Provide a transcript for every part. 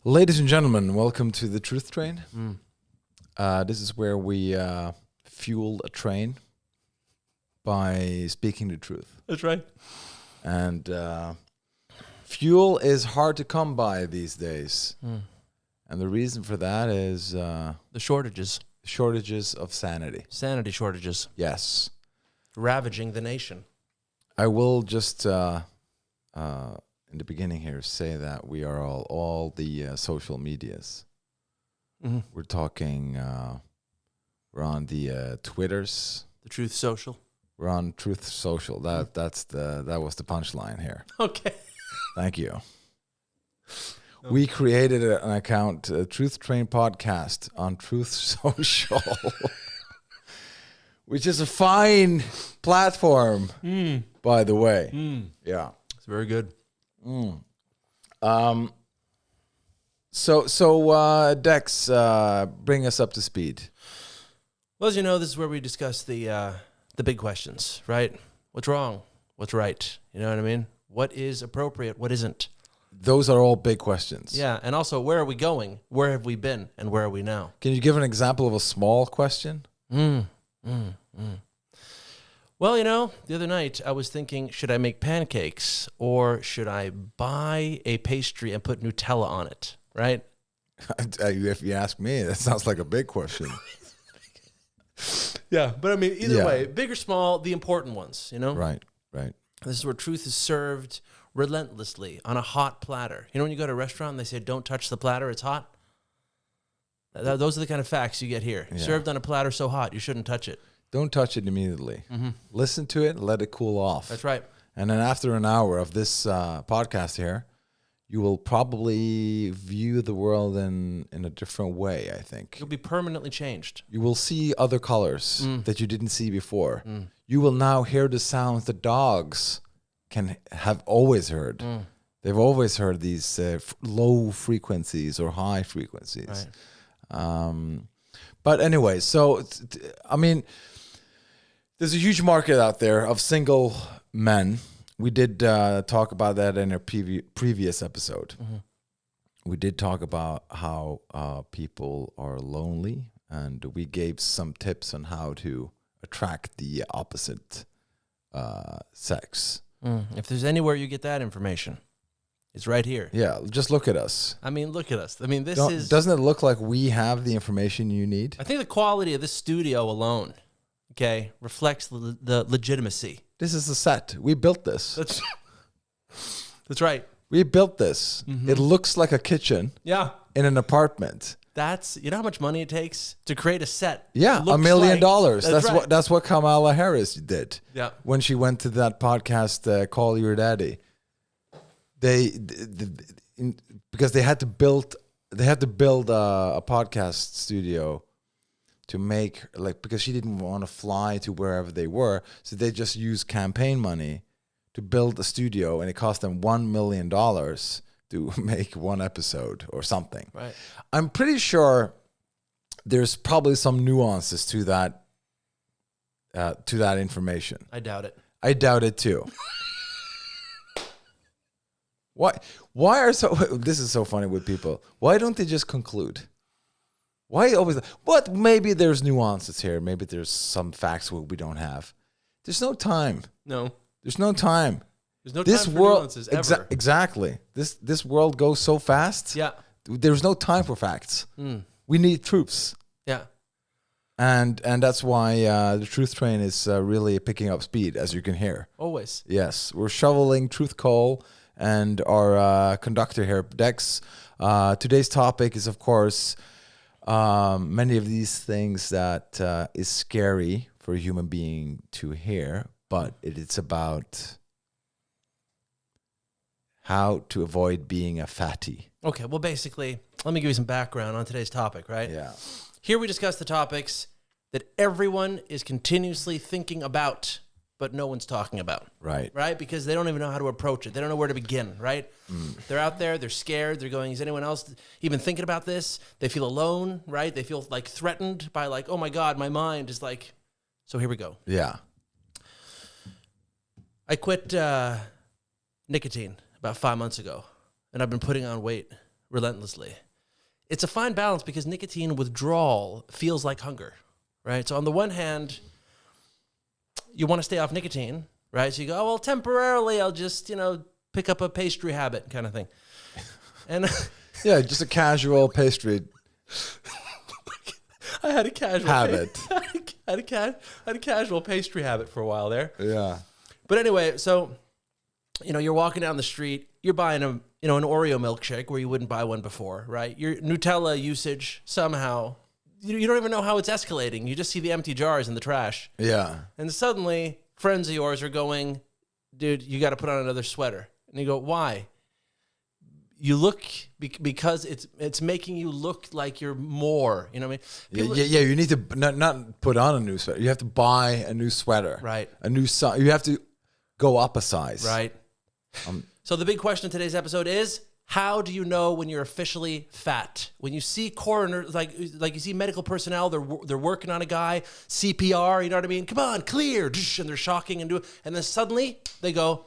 Ladies and gentlemen, welcome to the Truth Train. This is where we fuel a train by speaking the truth. That's right. And fuel is hard to come by these days. And the reason for that is The shortages. shortages of sanity. Sanity shortages. Yes. Ravaging the nation. I will just, in the beginning here, say that we are all the social medias. Mm-hmm. We're talking, we're on the Twitters. The Truth Social. We're on Truth Social. That was the punchline here. Okay. Thank you. We created an account, Truth Train Podcast, on Truth Social, which is a fine platform, by the way. Yeah. It's very good. So Dex, bring us up to speed. Well, as you know, this is where we discuss the big questions, right? What's wrong? What's right? You know what I mean? What is appropriate? What isn't? Those are all big questions. Yeah, and also, where are we going? Where have we been? And where are we now? Can you give an example of a small question? Well, you know, the other night I was thinking, should I make pancakes or should I buy a pastry and put Nutella on it, right? If you ask me, that sounds like a big question. Yeah, but I mean, either Yeah. way, big or small, the important ones, you know? Right. This is where truth is served relentlessly on a hot platter. You know, when you go to a restaurant and they say, don't touch the platter, it's hot? Those are the kind of facts you get here. Yeah. Served on a platter so hot, you shouldn't touch it. Don't touch it immediately. Listen to it, let it cool off. That's right. And then after an hour of this podcast here, you will probably view the world in a different way, I think. You'll be permanently changed. You will see other colors that you didn't see before. You will now hear the sounds that dogs have always heard. They've always heard these low frequencies or high frequencies. Right. But anyway, so, I mean, there's a huge market out there of single men. We did talk about that in a previous episode. We did talk about how people are lonely, and we gave some tips on how to attract the opposite sex. If there's anywhere you get that information, it's right here. Yeah, just look at us. I mean, look at us. I mean, Doesn't it look like we have the information you need? I think the quality of this studio alone, okay, reflects the legitimacy. This is the set. We built this. That's right. We built this. It looks like a kitchen Yeah. in an apartment. You know how much money it takes to create a set? Yeah, Looks $1 million. like- That's what Kamala Harris did. Yeah. When she went to that podcast, Call Your Daddy. Because they had to build a podcast studio to make, like, because she didn't want to fly to wherever they were, so they just used campaign money to build a studio, and it cost them $1 million to make one episode or something. Right. I'm pretty sure there's probably some nuances to that information. I doubt it. I doubt it too. Why this is so funny with people. Why don't they just conclude? Why always? But maybe there's nuances here. Maybe there's some facts we don't have. There's no time. No. There's no time. There's no This time for world nuances ever. exactly. This world goes so fast. Yeah. There's no time for facts. We need truths. Yeah. And that's why the Truth Train is really picking up speed, as you can hear. Always. Yes, we're shoveling truth coal, and our conductor here, Dex. Today's topic is, of course, many of these things that is scary for a human being to hear, but it's about how to avoid being a fatty. Okay, well, basically, let me give you some background on today's topic, right? Yeah. Here we discuss the topics that everyone is continuously thinking about, but no one's talking about. Right. Right? Because they don't even know how to approach it. They don't know where to begin, right? They're out there, they're scared, they're going, is anyone else even thinking about this? They feel alone, right? They feel like threatened by like, oh my God, my mind is like, so here we go. Yeah. I quit nicotine about 5 months ago, and I've been putting on weight relentlessly. It's a fine balance because nicotine withdrawal feels like hunger, right? So on the one hand, you want to stay off nicotine, right? So you go, oh, well, temporarily I'll just, pick up a pastry habit kind of thing. And Yeah, just a casual pastry I had a casual habit. I had a casual pastry habit for a while there. Yeah. But anyway, so you're walking down the street, you're buying an Oreo milkshake where you wouldn't buy one before, right? Your Nutella usage somehow, you don't even know how it's escalating. You just see the empty jars in the trash. Yeah. And suddenly friends of yours are going, dude, you got to put on another sweater. And you go, why? You look because it's making you look like you're more. You know what I mean? Yeah. You need to not put on a new sweater. You have to buy a new sweater. Right. A new size. You have to go up a size. Right. So the big question in today's episode is, how do you know when you're officially fat? When you see coroners, like you see medical personnel, they're working on a guy, CPR, you know what I mean? Come on, clear, and they're shocking and then suddenly they go,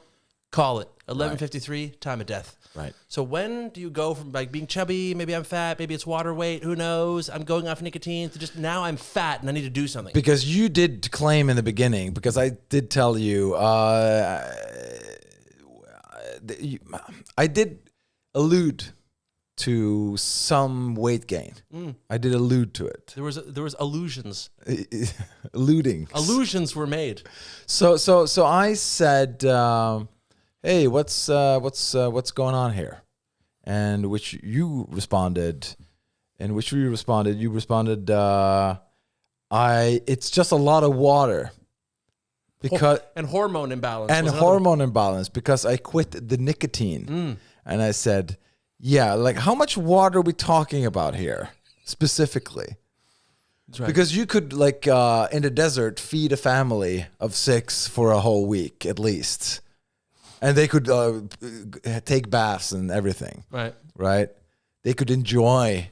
call it 11:53, time of death. Right. So when do you go from like being chubby, maybe I'm fat, maybe it's water weight, who knows? I'm going off nicotine to just now I'm fat and I need to do something. Because you did claim in the beginning, because I did tell you, I did allude to some weight gain. I did allude to it. There was illusions. Alluding. Illusions were made. So I said, "Hey, what's going on here?" And which you responded, and which we responded. You responded, "It's just a lot of water." Because and hormone imbalance. And hormone imbalance, because I quit the nicotine. And I said, yeah, like how much water are we talking about here specifically? That's right. Because you could like in the desert feed a family of 6 for a whole week at least. And they could take baths and everything. Right? They could enjoy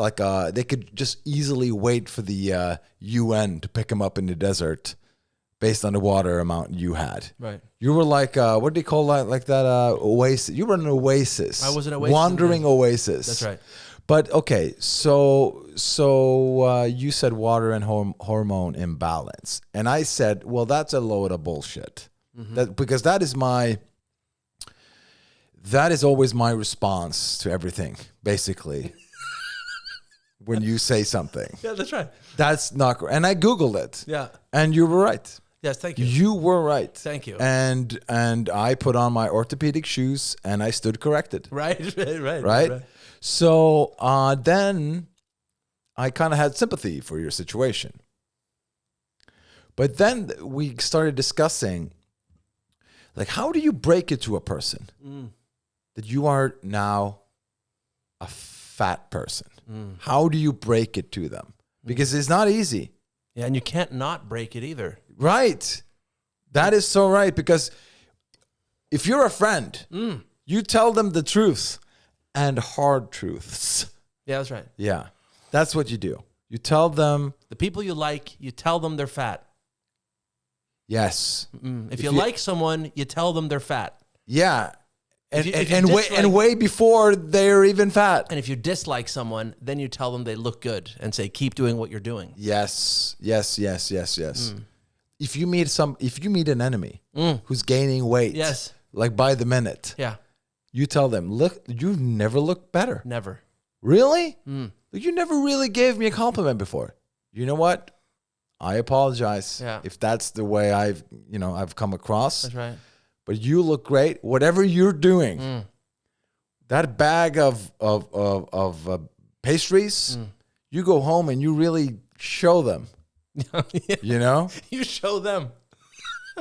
they could just easily wait for the UN to pick them up in the desert. Based on the water amount you had. Right. You were like, what do you call that? Like that oasis. You were an oasis. I was an oasis. Wandering oasis. That's right. But okay, so you said water and hormone imbalance. And I said, well, that's a load of bullshit. Because that is always my response to everything, basically. When you say something. Yeah, that's right. That's not correct. And I Googled it. Yeah. And you were right. Yes, thank you. You were right. Thank you. And I put on my orthopedic shoes and I stood corrected. Right. So then I kind of had sympathy for your situation. But then we started discussing, like, how do you break it to a person that you are now a fat person? How do you break it to them? Because it's not easy. Yeah, and you can't not break it either. Right. That is so right. Because if you're a friend, you tell them the truth and hard truths. Yeah, that's right. Yeah. That's what you do. You tell them. The people you like, you tell them they're fat. Yes. If you like someone, you tell them they're fat. Yeah. If you way before they're even fat. And if you dislike someone, then you tell them they look good and say, keep doing what you're doing. Yes. If you meet an enemy who's gaining weight, like by the minute, you tell them, look, you never look better. Never. Really? You never really gave me a compliment before. You know what? I apologize if that's the way I've come across. That's right. But you look great. Whatever you're doing, that bag of pastries, you go home and you really show them. You know? You show them.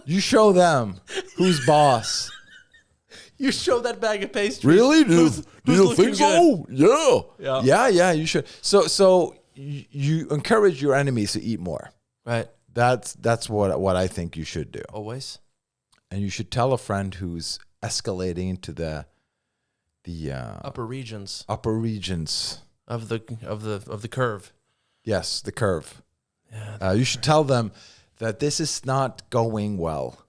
You show them who's boss. You show that bag of pastries. Really? Do you think so? Yeah. Yeah, you should. So you encourage your enemies to eat more. Right. That's what I think you should do. Always. And you should tell a friend who's escalating into the upper regions of the curve. Yes, the curve. Yeah. You should tell them that this is not going well.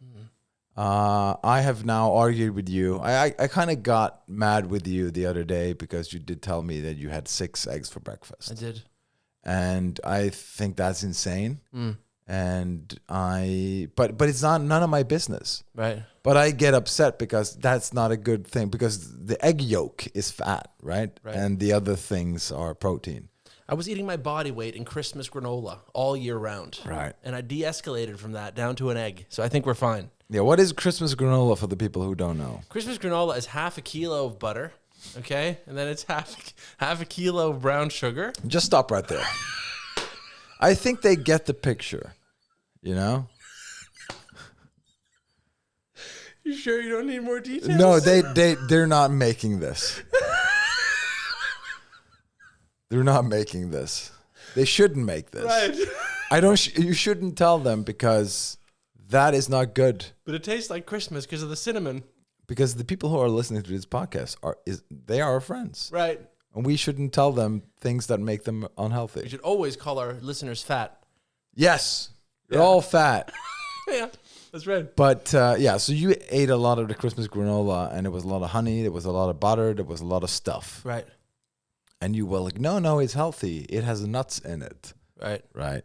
I have now argued with you. I kind of got mad with you the other day because you did tell me that you had 6 eggs for breakfast. I did. And I think that's insane. And but it's not none of my business. Right. But I get upset because that's not a good thing, because the egg yolk is fat, right? And the other things are protein. I was eating my body weight in Christmas granola all year round. Right. And I de-escalated from that down to an egg. So I think we're fine. Yeah, what is Christmas granola for the people who don't know? Christmas granola is half a kilo of butter, okay? And then it's half a kilo of brown sugar. Just stop right there. I think they get the picture, you know? You sure you don't need more details? No, they're not making this. They're not making this. They shouldn't make this. Right. You shouldn't tell them, because that is not good. But it tastes like Christmas because of the cinnamon. Because the people who are listening to this podcast they are our friends. Right. And we shouldn't tell them things that make them We unhealthy. should always call our listeners fat. Yes. You're all fat. Yeah, that's right. But yeah, so you ate a lot of the Christmas granola, and it was a lot of honey, there was a lot of butter, there was a lot of stuff. Right. And you were like, no, it's healthy. It has nuts in it. Right. Right.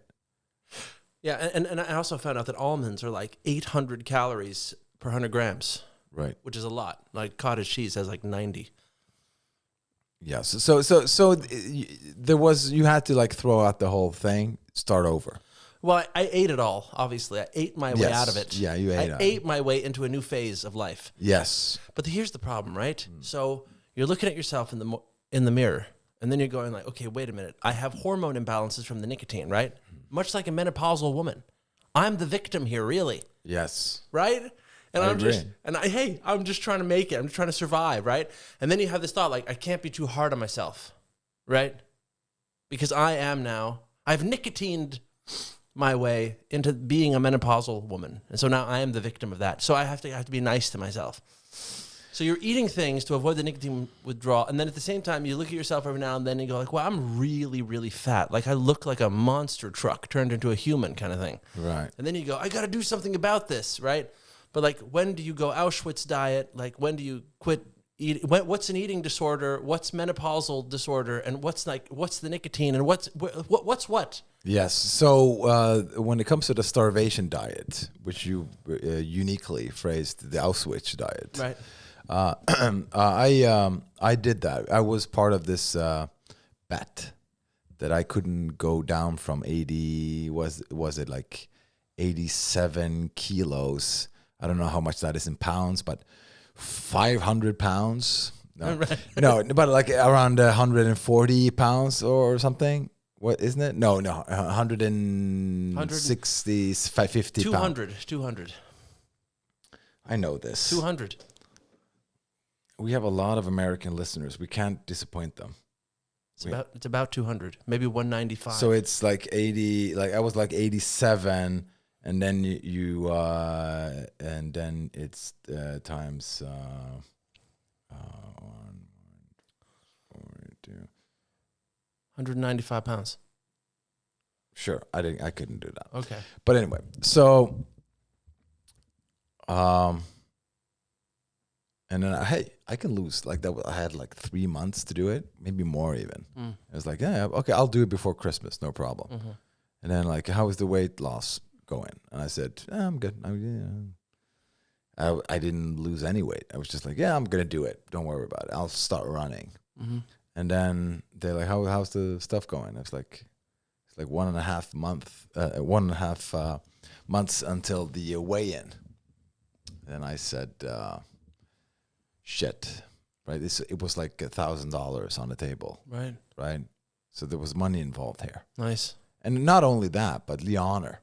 Yeah, and I also found out that almonds are like 800 calories per 100 grams, Right. which is a lot. Like cottage cheese has like 90. Yes. So there was, you had to like throw out the whole thing, start over. Well, I ate it all, obviously. I ate my way out of it. Yeah, you ate I out. ate my way into a new phase of life. Yes. But here's the problem, right? So you're looking at yourself in the mirror, and then you're going like, okay, wait a minute. I have hormone imbalances from the nicotine, right? Much like a menopausal woman. I'm the victim here, really, Yes. right? And I I'm just, agree. and I'm just trying to make it. I'm just trying to survive, right? And then you have this thought like, I can't be too hard on myself, right? Because I've nicotined my way into being a menopausal woman. And so now I am the victim of that. So I have to be nice to myself. So you're eating things to avoid the nicotine withdrawal. And then at the same time, you look at yourself every now and then and you go like, well, I'm really, really fat. Like I look like a monster truck turned into a human kind of thing. Right. And then you go, I got to do something about this, right? But like, when do you go Auschwitz diet? Like, when do you quit eating? What's an eating disorder? What's menopausal disorder? And what's the nicotine? And what's what? Yes. So when it comes to the starvation diet, which you uniquely phrased the Auschwitz diet, Right. I did that. I was part of this bet that I couldn't go down from 80. Was it like 87 kilos? I don't know how much that is in pounds, but 500 pounds. No, Right. no, but like around 140 pounds or something. What, isn't it? No, 160, 50 pounds. 200. I know this. 200. We have a lot of American listeners. We can't disappoint them. It's about 200, maybe 195. So it's like 80. Like I was like 87, and then and then it's times 195 pounds. Sure, I couldn't do that. Okay. But anyway, so and then I can lose like that. I had like 3 months to do it, maybe more even. I was like, yeah, okay, I'll do it before Christmas, no problem. Mm-hmm. And then like, how is the weight loss going? And I said, I'm good. I didn't lose any weight. I was just like, yeah, I'm gonna do it. Don't worry about it. I'll start running. Mm-hmm. And then they're like, how's the stuff going? I was like, it's like 1.5 months until the weigh-in. And I said, shit, right? It was like $1,000 on the table, Right. right? So there was money involved here. Nice. And not only that, but the honor.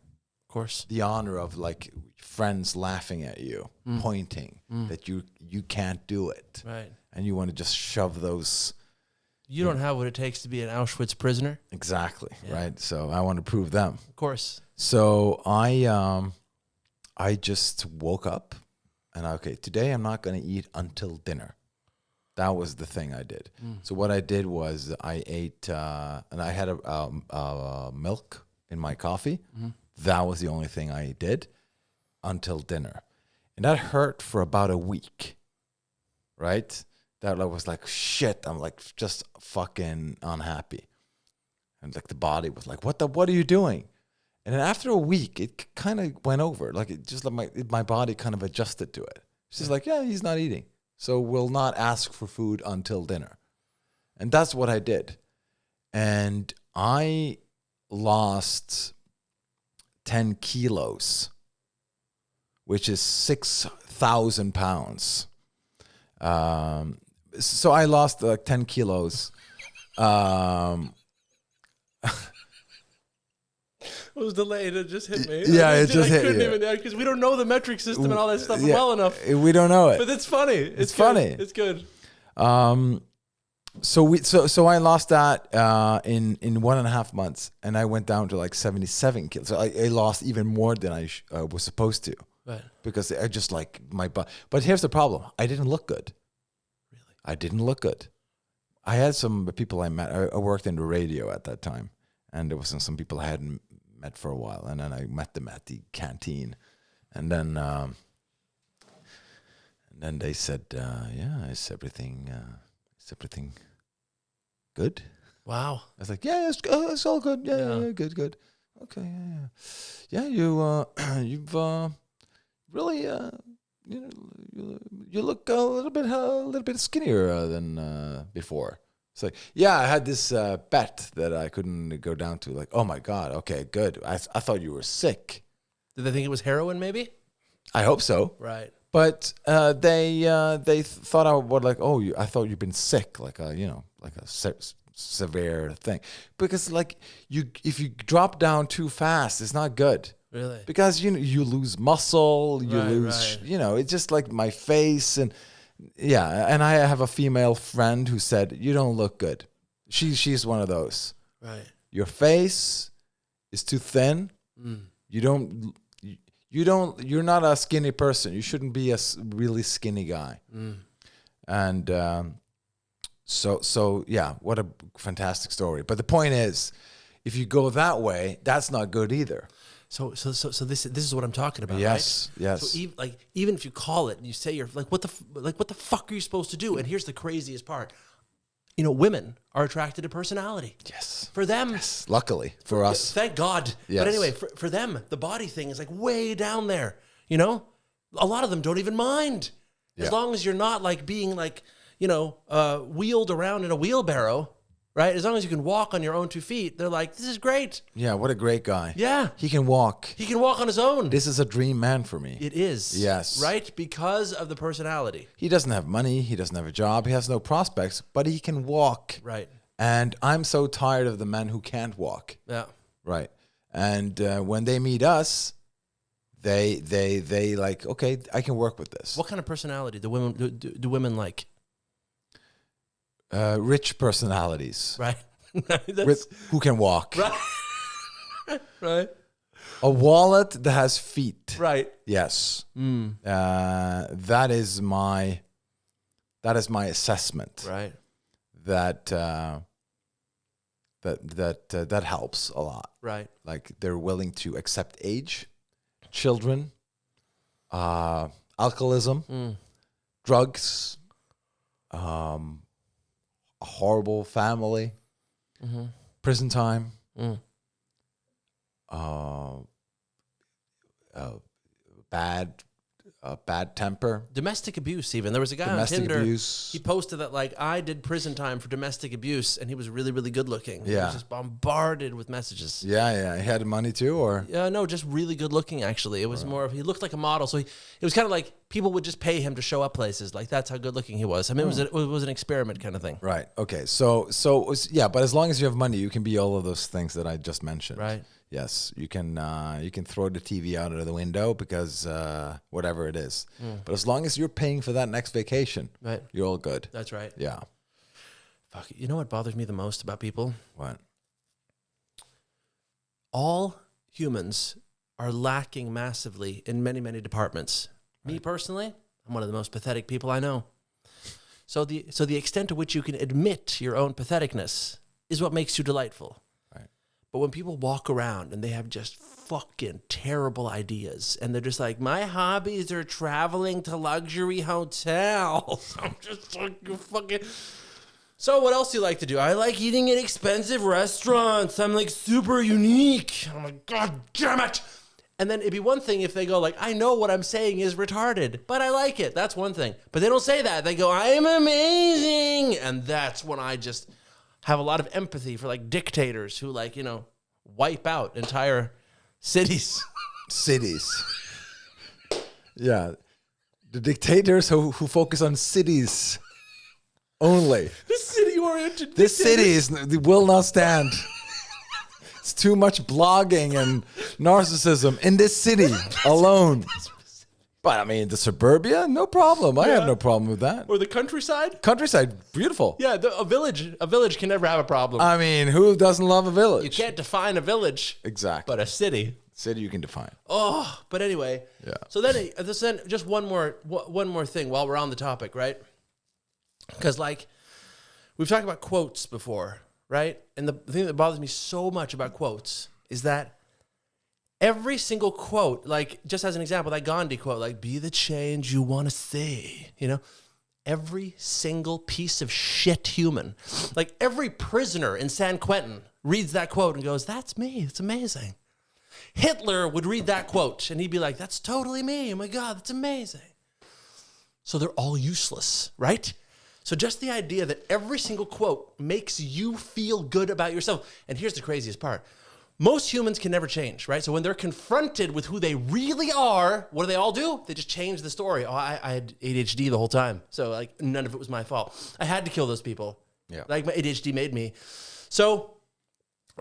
Of course. The honor of like friends laughing at you, pointing that you can't do it. Right. And you want to just shove those. You don't have what it takes to be an Auschwitz prisoner. Exactly, Yeah. right? So I want to prove them. Of course. So I just woke up and today I'm not going to eat until dinner. That was the thing I did. So what I did was I ate, and I had a milk in my coffee. That was the only thing I did until dinner. And that hurt for about a week, right? That I was like, shit, I'm like just fucking unhappy. And like the body was like, what are you doing? And then after a week, it kind of went over. Like it just like my body kind of adjusted to it. She's like, yeah, he's not eating. So we'll not ask for food until dinner. And that's what I did. And I lost 10 kilos, which is 6,000 pounds. So I lost 10 kilos. It was delayed. It just hit me. Yeah, it just hit I couldn't you. even, because we don't know the metric system and all that stuff well enough. We don't know it. But it's funny. It's good. funny. It's good. So I lost that in 1.5 months, and I went down to like 77 kilos. So I lost even more than I was supposed to, Right. because I just like my butt. But here's the problem: I didn't look good. Really? I didn't look good. I had some people I met. I worked in the radio at that time, and there was some people I hadn't met for a while, and then I met them at the canteen, and then they said, "Yeah, is everything good?" Wow. I was like, "Yeah, it's all good. Yeah, good. Okay, yeah. You've really you look a little bit skinnier than before." It's like, yeah, I had this bet that I couldn't go down to. Like, oh my god, okay, good. I thought you were sick. Did they think it was heroin, maybe? I hope so. Right. But they thought I would like, I thought you've been sick, like a severe thing, because like if you drop down too fast, it's not good. Really? Because you lose muscle, you lose right. it's just like my face and and I have a female friend who said, you don't look good. She's one of those. Right. Your face is too thin. You're not a skinny person. You shouldn't be a really skinny guy. And so yeah, what a fantastic story. But the point is, if you go that way, that's not good either. So this is what I'm talking about. Yes, right? yes. So even if you call it and you say you're like, what the fuck are you supposed to do? And here's the craziest part. Women are attracted to personality. Yes. For them. Yes. Luckily for us. Thank God. Yes. But anyway, for them, the body thing is like way down there. A lot of them don't even mind. As long as you're not like being like, wheeled around in a wheelbarrow, right? As long as you can walk on your own 2 feet, they're like, this is great. Yeah, what a great guy. Yeah. He can walk. He can walk on his own. This is a dream man for me. It is. Yes. Right? Because of the personality. He doesn't have money. He doesn't have a job. He has no prospects, but he can walk. Right. And I'm so tired of the men who can't walk. Yeah. Right. And when they meet us, they like, okay, I can work with this. What kind of personality do women like? Rich personalities. Right. Who can walk. Right. Right. A wallet that has feet. Right. Yes. That is my assessment. Right. That helps a lot. Right. Like they're willing to accept age, children, alcoholism, drugs, a horrible family, prison time, bad temper, domestic abuse. Even there was a guy on Tinder. He posted that like I did prison time for domestic abuse, and he was really, really good looking. Yeah, he was just bombarded with messages. Yeah. He had money too, or no, just really good looking. Actually, it was more of he looked like a model, so it was kind of like people would just pay him to show up places. Like that's how good looking he was. I mean, it was an experiment kind of thing. Right. Okay. So yeah, but as long as you have money, you can be all of those things that I just mentioned. Right. Yes, you can throw the TV out of the window because whatever it is. But as long as you're paying for that next vacation, right, you're all good. That's right. Yeah. Fuck. You know what bothers me the most about people? What? All humans are lacking massively in many, many departments. Right. Me personally, I'm one of the most pathetic people I know. So the extent to which you can admit your own patheticness is what makes you delightful. But when people walk around and they have just fucking terrible ideas and they're just like, my hobbies are traveling to luxury hotels. I'm just like, you fucking... So what else do you like to do? I like eating at expensive restaurants. I'm like super unique. I'm like, God damn it. And then it'd be one thing if they go like, I know what I'm saying is retarded, but I like it. That's one thing. But they don't say that. They go, I'm amazing. And that's when I just have a lot of empathy for like dictators who like, wipe out entire cities. Cities. Yeah. The dictators who focus on cities only. The city-oriented This city will not stand. It's too much blogging and narcissism in this city alone. But I mean, the suburbia, no problem. I have no problem with that. Or the countryside? Countryside, beautiful. Yeah, a village can never have a problem. I mean, who doesn't love a village? You can't define a village. Exactly. But a city. City you can define. Oh, but anyway. Yeah. So then just one more thing while we're on the topic, right? Because like we've talked about quotes before, right? And the thing that bothers me so much about quotes is that every single quote, like just as an example, that Gandhi quote, like be the change you want to see, every single piece of shit human, like every prisoner in San Quentin reads that quote and goes, that's me. It's amazing. Hitler would read that quote and he'd be like, that's totally me. Oh my God, that's amazing. So they're all useless, right? So just the idea that every single quote makes you feel good about yourself. And here's the craziest part. Most humans can never change, right? So when they're confronted with who they really are, what do they all do? They just change the story. Oh, I had ADHD the whole time. So like none of it was my fault. I had to kill those people. Yeah. Like my ADHD made me. So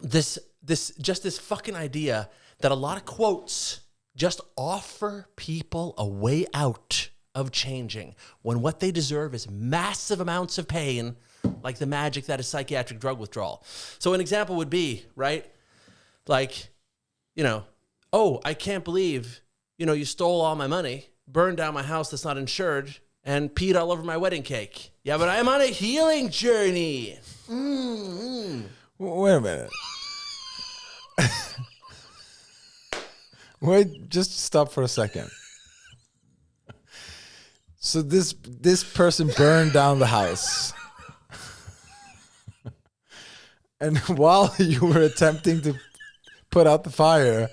this fucking idea that a lot of quotes just offer people a way out of changing when what they deserve is massive amounts of pain, like the magic that is psychiatric drug withdrawal. So an example would be, right? Like, oh, I can't believe, you stole all my money, burned down my house that's not insured, and peed all over my wedding cake. Yeah, but I'm on a healing journey. Wait a minute. Wait, just stop for a second. So this person burned down the house. And while you were attempting to put out the fire,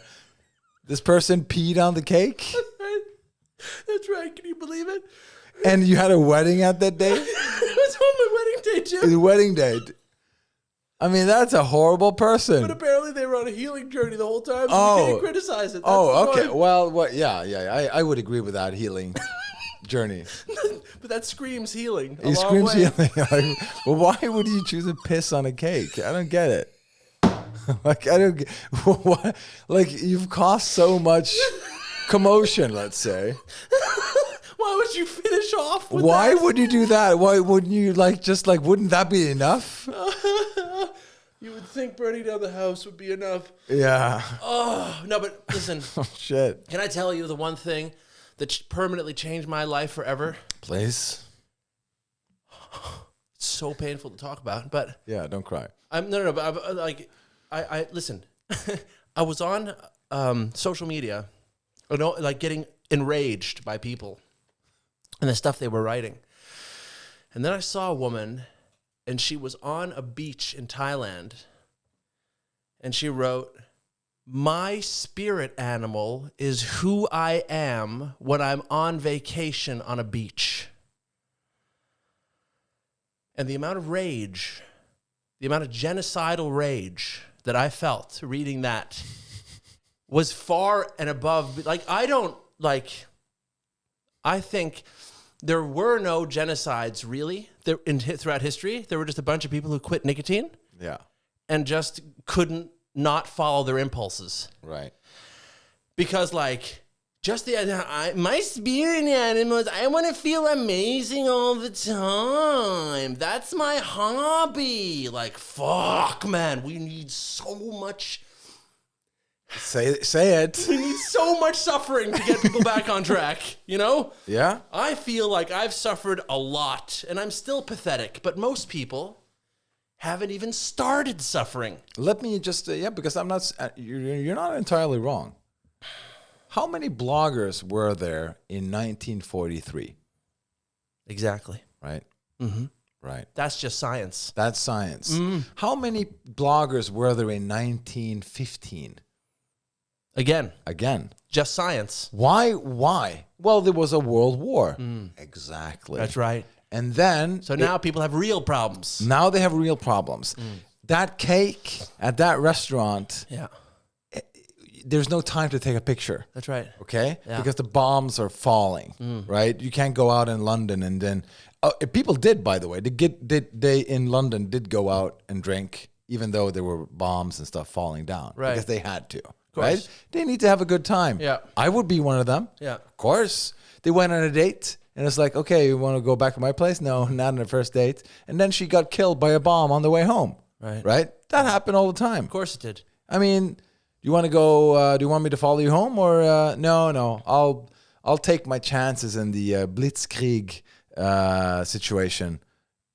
this person peed on the cake? That's right. Can you believe it? And you had a wedding at that day? It was on my wedding day, too. The wedding day. I mean, that's a horrible person. But apparently they were on a healing journey the whole time, so we can't criticize it. That's okay. fine. Well, yeah. I would agree with that healing journey. But that screams healing. It screams healing. Like, well, why would you choose to piss on a cake? I don't get it. Like, I don't get what. Like, you've caused so much commotion. Let's say. Why would you finish off with Why that? would you do that? Why wouldn't you wouldn't that be enough? You would think burning down the house would be enough. Yeah. Oh, no, but listen. Oh, shit. Can I tell you the one thing that permanently changed my life forever? Please. It's so painful to talk about, but Yeah, don't cry. but I listen. I was on social media, like getting enraged by people and the stuff they were writing. And then I saw a woman, and she was on a beach in Thailand, and she wrote, "My spirit animal is who I am when I'm on vacation on a beach." And the amount of rage, the amount of genocidal rage that I felt reading that was far and above. Like, I think there were no genocides really throughout history. There were just a bunch of people who quit nicotine. Yeah. And just couldn't not follow their impulses. Right. Because just my spirit animals, I want to feel amazing all the time. That's my hobby. Like, fuck, man, we need so much. Say it. We need so much suffering to get people back on track, Yeah? I feel like I've suffered a lot, and I'm still pathetic, but most people haven't even started suffering. Let me just because I'm not. You're not entirely wrong. How many bloggers were there in 1943? Exactly. Right. Right. That's just science. That's science. How many bloggers were there in 1915? Again, just science. Why? Well, there was a world war. Exactly. That's right. And then So now people have real problems. now they have real problems. That cake at that restaurant, Yeah, there's no time to take a picture. that's right. Okay? Yeah. Because the bombs are falling, right? You can't go out in London and then people did, by the way. They in London did go out and drink, even though there were bombs and stuff falling down, Right. because they had to, course. right? They need to have a good time. Yeah. I would be one of them. Yeah. Of course. They went on a date, and it's like, okay, you want to go back to my place? No, not on the first date. And then she got killed by a bomb on the way home. Right. Right? That happened all the time. Of course it did. I mean, you want to go? Do you want me to follow you home, or no? I'll take my chances in the blitzkrieg situation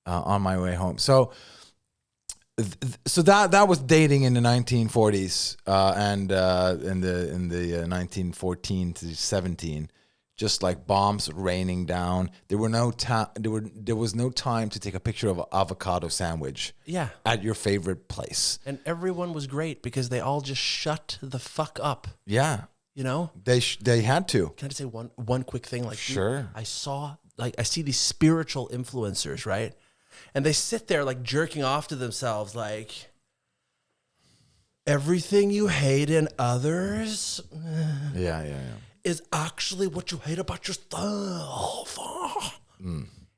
on my way home. So that was dating in the 1940s and in the 1914 to 17. Just like bombs raining down, there was no time to take a picture of an avocado sandwich. Yeah. At your favorite place. And everyone was great because they all just shut the fuck up. Yeah, You know? they had to. Can I just say one quick thing? Like, Sure. I see these spiritual influencers, right? And they sit there like jerking off to themselves, like, everything you hate in others Yeah. is actually what you hate about yourself.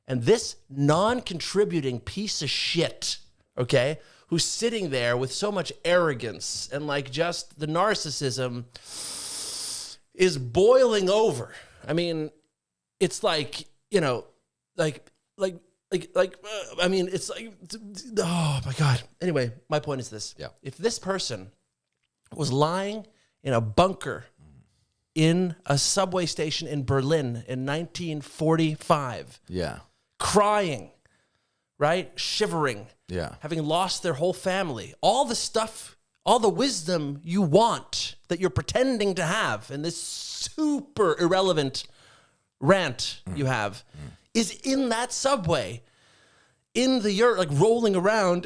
And this non-contributing piece of shit, okay, who's sitting there with so much arrogance and like just the narcissism is boiling over. I mean, it's like, you know, I mean, it's like, oh my God. Anyway, my point is this. Yeah. If this person was lying in a bunker in a subway station in Berlin in 1945, Yeah. crying, right? Shivering, Yeah. having lost their whole family, all the stuff, all the wisdom you want that you're pretending to have, and this super irrelevant rant you have is in that subway, in the like rolling around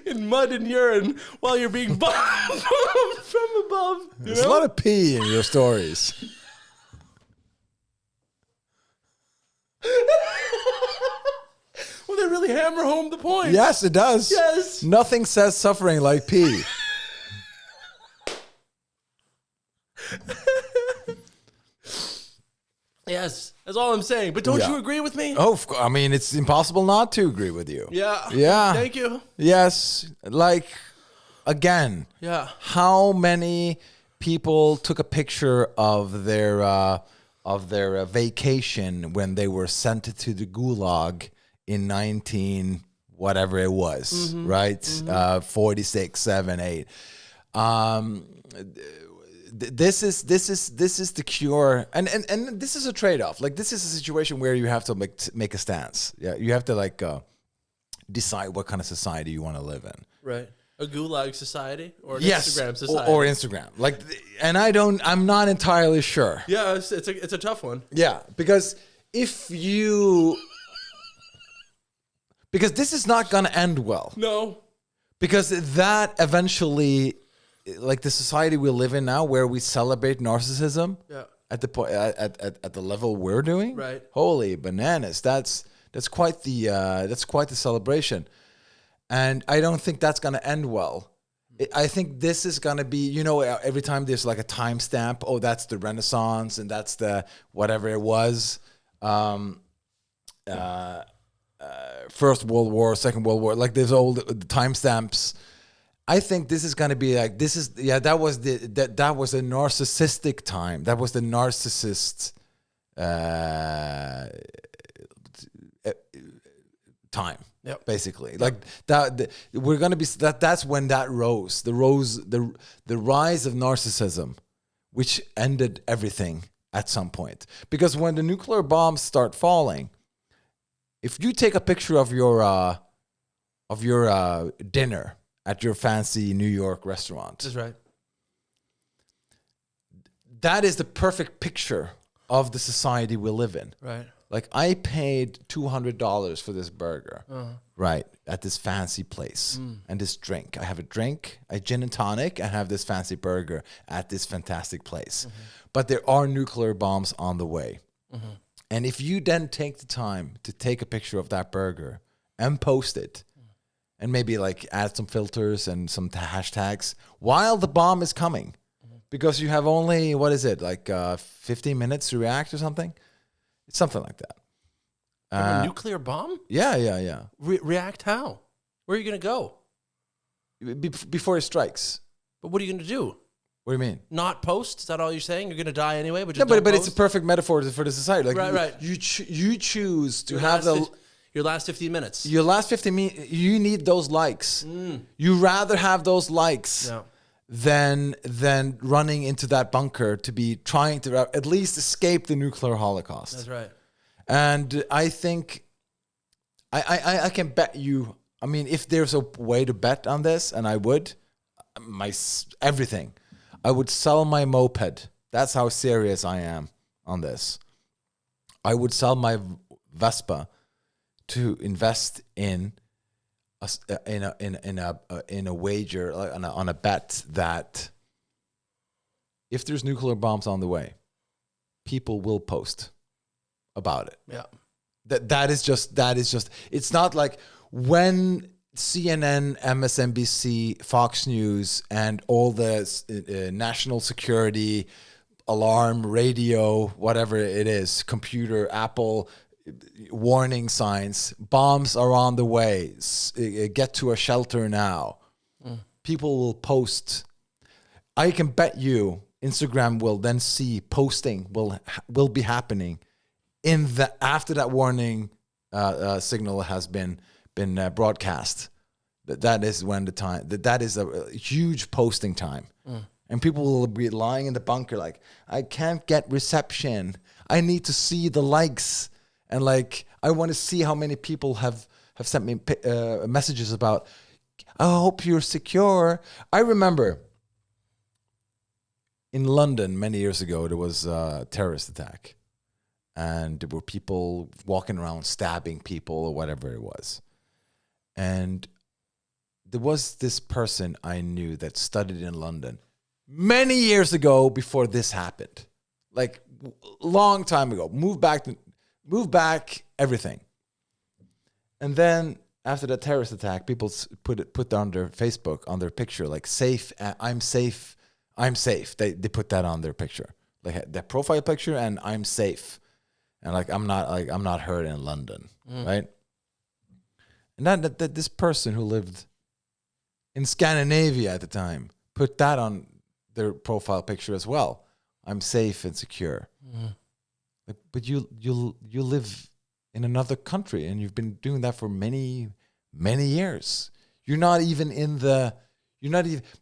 in mud and urine while you're being bombed from above. There's a lot of pee in your stories. Well, they really hammer home the point. Yes, it does. Yes. Nothing says suffering like pee. Yes, that's all I'm saying. But don't Yeah. you agree with me? Oh, I mean, it's impossible not to agree with you. Yeah. Yeah. Thank you. Yes. Like, again, Yeah. how many people took a picture of their vacation when they were sent to the gulag in 19 whatever it was, right? 46, 7, 8. This is the cure, and this is a trade-off. Like, this is a situation where you have to make a stance. Yeah, you have to like decide what kind of society you want to live in. Right. A gulag society or an Yes, Instagram society. or Instagram. Like, and I'm not entirely sure. Yeah, it's a tough one. Yeah, because because this is not going to end well. No. Because that eventually, like the society we live in now, where we celebrate narcissism Yeah. at the point at the level we're doing, Right. Holy bananas! That's quite the celebration, and I don't think that's going to end well. I think this is going to be, every time there's like a timestamp. Oh, that's the Renaissance, and that's the whatever it was. First World War, Second World War, like there's old timestamps. I think this is going to be like, that was a narcissistic time. That was the narcissist time. Yep. Basically, like that, we're going to be that's when that the rise of narcissism, which ended everything at some point. Because when the nuclear bombs start falling, if you take a picture of your dinner at your fancy New York restaurant, That's right. that is the perfect picture of the society we live in. Right. Like, I paid $200 for this burger, right, at this fancy place, and this drink. I have a drink, a gin and tonic, and have this fancy burger at this fantastic place. But there are nuclear bombs on the way. And if you then take the time to take a picture of that burger and post it, and maybe like add some filters and some hashtags while the bomb is coming, because you have only, what is it, like 15 minutes to react or something? It's something like that. A nuclear bomb? Yeah. React how? Where are you going to go? Before it strikes. But what are you going to do? What do you mean? Not post? Is that all you're saying? You're going to die anyway, but No, just but don't it's a post? perfect metaphor for the society. Like, Right. You choose to Your have last your last 15 minutes. your last 15 minutes. You need those likes. You rather have those likes Yeah. than running into that bunker to be trying to at least escape the nuclear holocaust. That's right. And I think I can bet you. I mean, if there's a way to bet on this, and I would, everything, I would sell my moped. That's how serious I am on this. I would sell my Vespa to invest in a wager, on a bet that if there's nuclear bombs on the way, people will post about it. Yeah. That is just it's not like when CNN, MSNBC, Fox News, and all the national security, alarm, radio, whatever it is, computer, Apple, warning signs, bombs are on the way, get to a shelter now. People will post. I can bet you Instagram will then see posting will be happening after that warning signal has been broadcast. That is when the time that is a huge posting time, and people will be lying in the bunker like, I can't get reception. I need to see the likes, and like I want to see how many people have sent me messages about, I hope you're secure. I remember in London many years ago there was a terrorist attack. And there were people walking around stabbing people or whatever it was. And there was this person I knew that studied in London many years ago before this happened. Like, long time ago. Moved back, everything. And then after the terrorist attack, people put on their Facebook, on their picture, like, safe, I'm safe, I'm safe. They put that on their picture. Like their profile picture, and I'm safe. And like I'm not hurt in London, right? And that this person who lived in Scandinavia at the time put that on their profile picture as well. I'm safe and secure. But you live in another country, and you've been doing that for many years.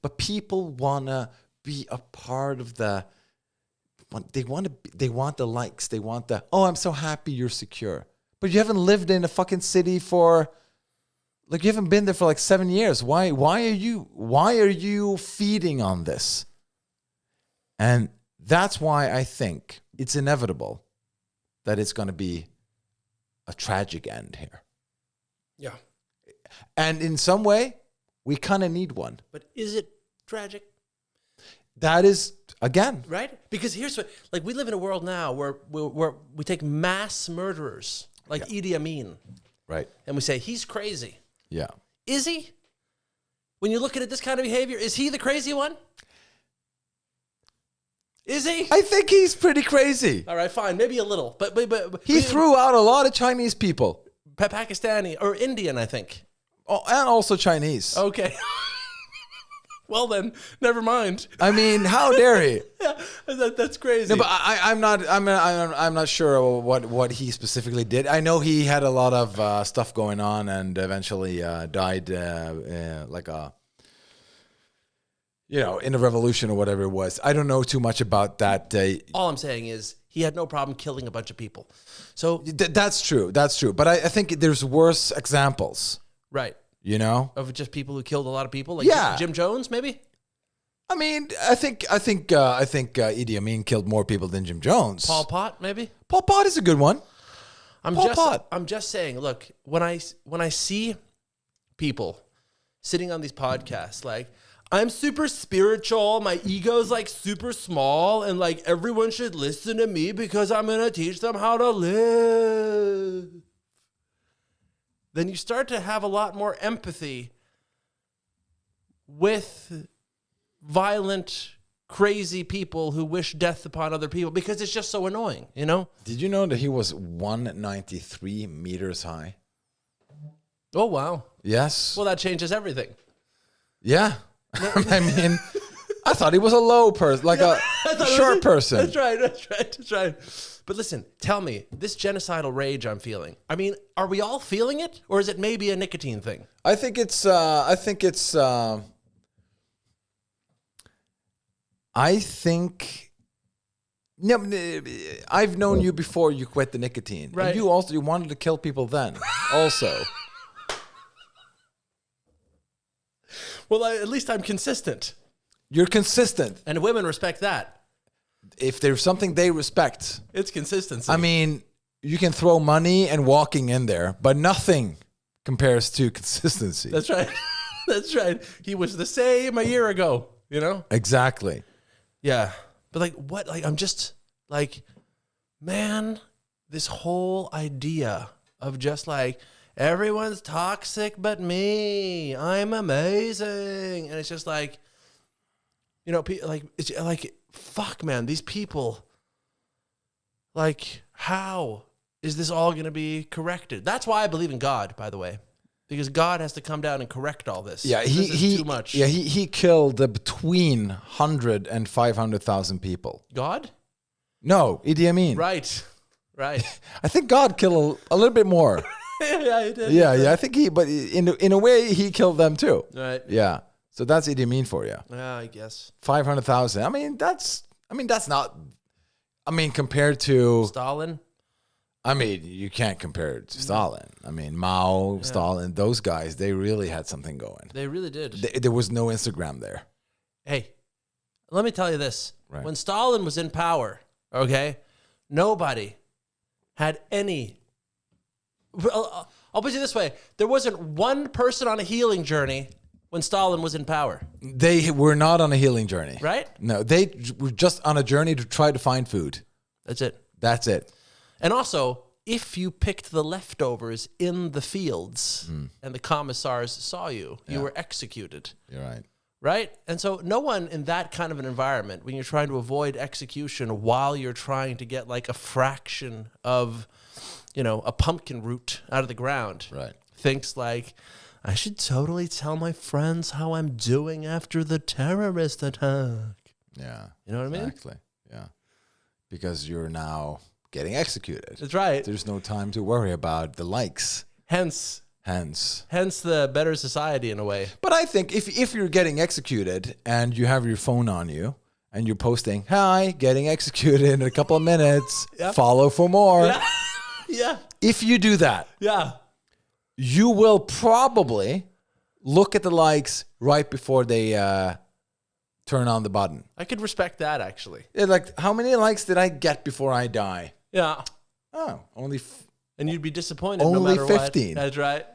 But people wanna be a part of the. They want the likes. They want I'm so happy you're secure. But you haven't lived in a fucking city for, like, you haven't been there for like 7 years. Why are you feeding on this? And that's why I think it's inevitable that it's going to be a tragic end here. Yeah. And in some way, we kind of need one. But is it tragic? That is, again, right? Because here's what, like, we live in a world now where we take mass murderers like Idi Amin, right? And we say he's crazy. Yeah. Is he? When you're looking at this kind of behavior, is he the crazy one? Is he? I think he's pretty crazy. All right, fine, maybe a little, but he threw out a lot of Chinese people, Pakistani or Indian, I think. Oh, and also Chinese. Okay. Well then, never mind. I mean, how dare he? Yeah, that's crazy. No, but I'm not sure what he specifically did. I know he had a lot of stuff going on, and eventually died like a, in a revolution or whatever it was. I don't know too much about that. All I'm saying is he had no problem killing a bunch of people. So, That's true. That's true. But I think there's worse examples, right. you know? Of just people who killed a lot of people? Like Yeah. Jim Jones, maybe? I mean, I think Idi Amin killed more people than Jim Jones. Paul Pot, maybe? Paul Pot is a good one. Pol Pot. I'm just saying, look, when I see people sitting on these podcasts, like, I'm super spiritual, my ego's like super small, and like everyone should listen to me because I'm gonna teach them how to live. Then you start to have a lot more empathy with violent, crazy people who wish death upon other people because it's just so annoying, you know? Did you know that he was 193 meters high? Oh, wow. Yes. Well, that changes everything. Yeah. I mean, I thought he was a low person, like a short person. That's right. But listen, tell me, this genocidal rage I'm feeling, I mean, are we all feeling it? Or is it maybe a nicotine thing? I think it's no, I've known you before you quit the nicotine. Right. And you wanted to kill people then also. Well, at least I'm consistent. You're consistent. And women respect that. If there's something they respect, It's consistency. I mean, you can throw money and walking in there, but nothing compares to consistency. That's right. That's right. He was the same a year ago, you know? Exactly. Yeah. But like, what? Like, I'm just like, man, this whole idea of just like, everyone's toxic but me. I'm amazing. And it's just like, you know, like, it's like, fuck, man, these people, like, how is this all going to be corrected? That's why I believe in God, by the way, because God has to come down and correct all this. Yeah, this is too much. Yeah, he killed between 100 and 500,000 people. God? No, Idi Amin. Right. I think God killed a little bit more. Yeah, he did. Yeah. I think but in a way, he killed them too. Right. Yeah. So that's Idi Amin for you. Yeah, I guess. 500,000. I mean, that's not. I mean, compared to Stalin? I mean, you can't compare it to Stalin. I mean, Mao, Stalin, those guys, they really had something going. They really did. There was no Instagram there. Hey, let me tell you this. Right. When Stalin was in power, okay, nobody had any. I'll put it this way. There wasn't one person on a healing journey when Stalin was in power. They were not on a healing journey. Right? No, they were just on a journey to try to find food. That's it. That's it. And also, if you picked the leftovers in the fields and the commissars saw you, you were executed. You're right. Right? And so no one in that kind of an environment, when you're trying to avoid execution while you're trying to get like a fraction of, you know, a pumpkin root out of the ground, Right. thinks like, I should totally tell my friends how I'm doing after the terrorist attack. Yeah. You know what I mean? Exactly. Yeah. Because you're now getting executed. That's right. There's no time to worry about the likes. Hence the better society in a way. But I think if you're getting executed and you have your phone on you and you're posting, hi, getting executed in a couple of minutes, follow for more. Yeah. Yeah. If you do that, Yeah. you will probably look at the likes right before they turn on the button. I could respect that actually. They're like, how many likes did I get before I die? Yeah. Oh, only... And you'd be disappointed no Only matter 15. what. That's right.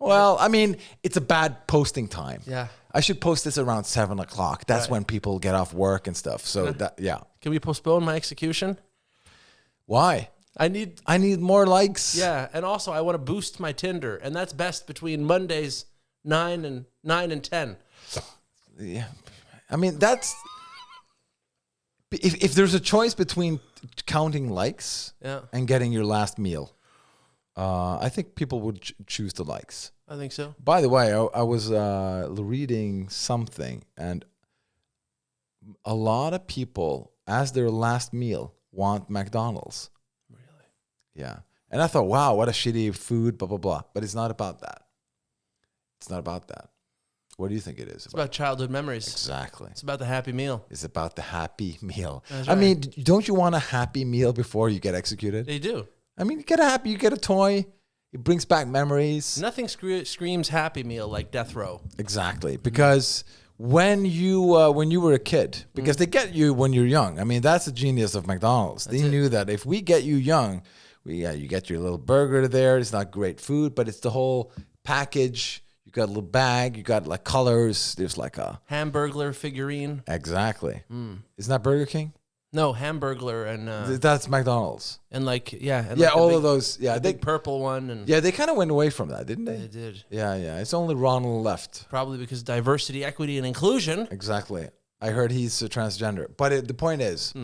Well, I mean, it's a bad posting time. Yeah. I should post this around 7 o'clock. That's when people get off work and stuff. So Can we postpone my execution? Why? I need more likes. Yeah, and also I want to boost my Tinder, and that's best between Mondays 9 and 10. Yeah. I mean, that's if there's a choice between counting likes and getting your last meal, I think people would choose the likes. I think so. By the way, I was reading something, and a lot of people, as their last meal, want McDonald's. Really? Yeah. And I thought, wow, what a shitty food, blah, blah, blah. But it's not about that. It's not about that. What do you think it is? It's about childhood memories. Exactly. It's about the Happy Meal. It's about the happy meal. That's I right. mean, don't you want a happy meal before you get executed? They do. I mean, you get a toy. It brings back memories. Nothing screams Happy Meal like death row. Exactly, because when you were a kid, because they get you when you're young. I mean, that's the genius of McDonald's. They knew that if we get you young, you get your little burger there. It's not great food, but it's the whole package. You got a little bag. You got like colors. There's like a Hamburglar figurine. exactly. Isn't that Burger King? No, Hamburglar and That's McDonald's. like and Yeah, like the all big, of those. Yeah, the big purple one and they kind of went away from that, didn't they? they did. Yeah. It's only Ronald left. Probably because diversity, equity, and inclusion. Exactly. I heard he's a transgender. But the point is,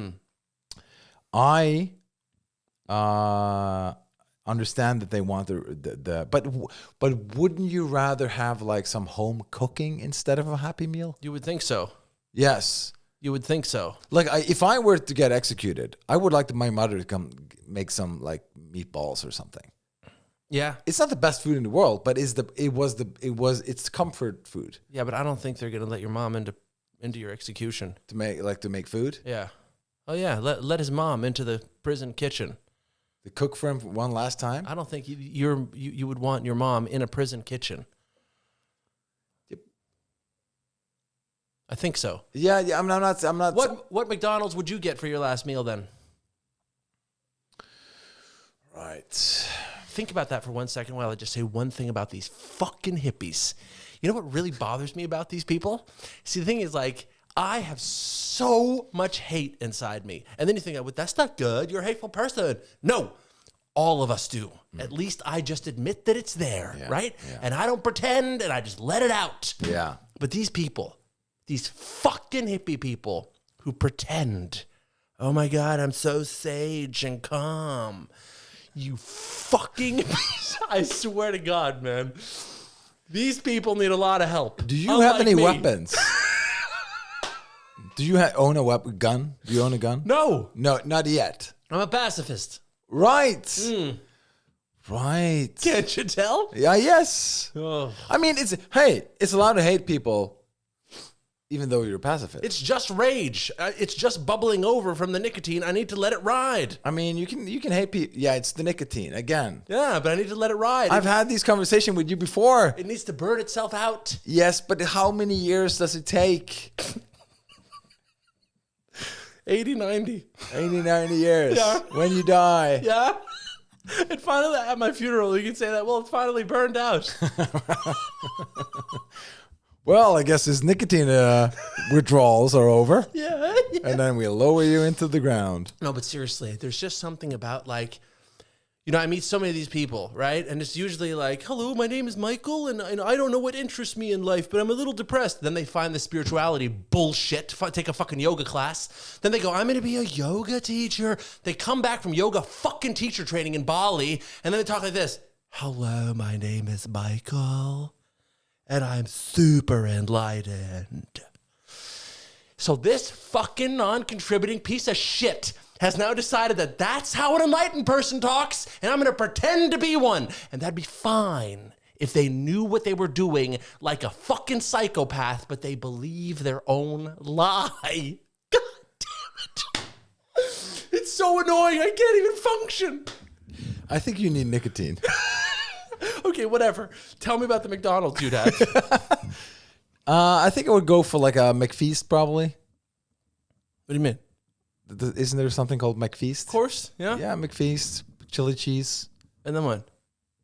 I understand that they want but wouldn't you rather have like some home cooking instead of a Happy Meal? You would think so. Yes. You would think so. Like if I were to get executed, I would like my mother to come make some like meatballs or something. Yeah. It's not the best food in the world, but it's comfort food Yeah, but I don't think they're gonna let your mom into your execution. to make food. Yeah. Oh yeah. Let his mom into the prison kitchen. To cook for him one last time. I don't think you would want your mom in a prison kitchen. Yep. I think so. Yeah. I'm not. What McDonald's would you get for your last meal then? Right. Think about that for 1 second while I just say one thing about these fucking hippies. You know what really bothers me about these people? See, the thing is, like, I have so much hate inside me. And then you think, well, that's not good. You're a hateful person. No, all of us do. At least I just admit that it's there, right? Yeah. And I don't pretend and I just let it out. Yeah. But these people, these fucking hippie people who pretend, oh my God, I'm so sage and calm. You fucking, I swear to God, man. These people need a lot of help. Do you have any me. weapons? Do you own a gun? Do you own a gun? No, No, not yet. I'm a pacifist. Right. Right. Can't you tell? Yeah, yes. Oh. I mean, it's allowed to hate people even though you're a pacifist. It's just rage. It's just bubbling over from the nicotine. I need to let it ride. I mean, you can hate people. Yeah, it's the nicotine again. Yeah, but I need to let it ride. I've had these conversations with you before. It needs to burn itself out. Yes, but how many years does it take? 80, 90. 80, 90 years. Yeah. When you die. Yeah. And finally, at my funeral, you can say that, well, it's finally burned out. Well, I guess his nicotine withdrawals are over. Yeah. And then we lower you into the ground. No, but seriously, there's just something about, like, you know, I meet so many of these people, right? And it's usually like, hello, my name is Michael, and I don't know what interests me in life, but I'm a little depressed. Then they find the spirituality bullshit, take a fucking yoga class. Then they go, I'm going to be a yoga teacher. They come back from yoga fucking teacher training in Bali, and then they talk like this. Hello, my name is Michael, and I'm super enlightened. So this fucking non-contributing piece of shit has now decided that that's how an enlightened person talks, and I'm going to pretend to be one. And that'd be fine if they knew what they were doing like a fucking psychopath, but they believe their own lie. God damn it. It's so annoying. I can't even function. I think you need nicotine. Okay, whatever. Tell me about the McDonald's you'd have. I think I would go for like a McFeast probably. What do you mean? Isn't there something called McFeast? Of course, yeah. Yeah, McFeast, chili cheese, And then what?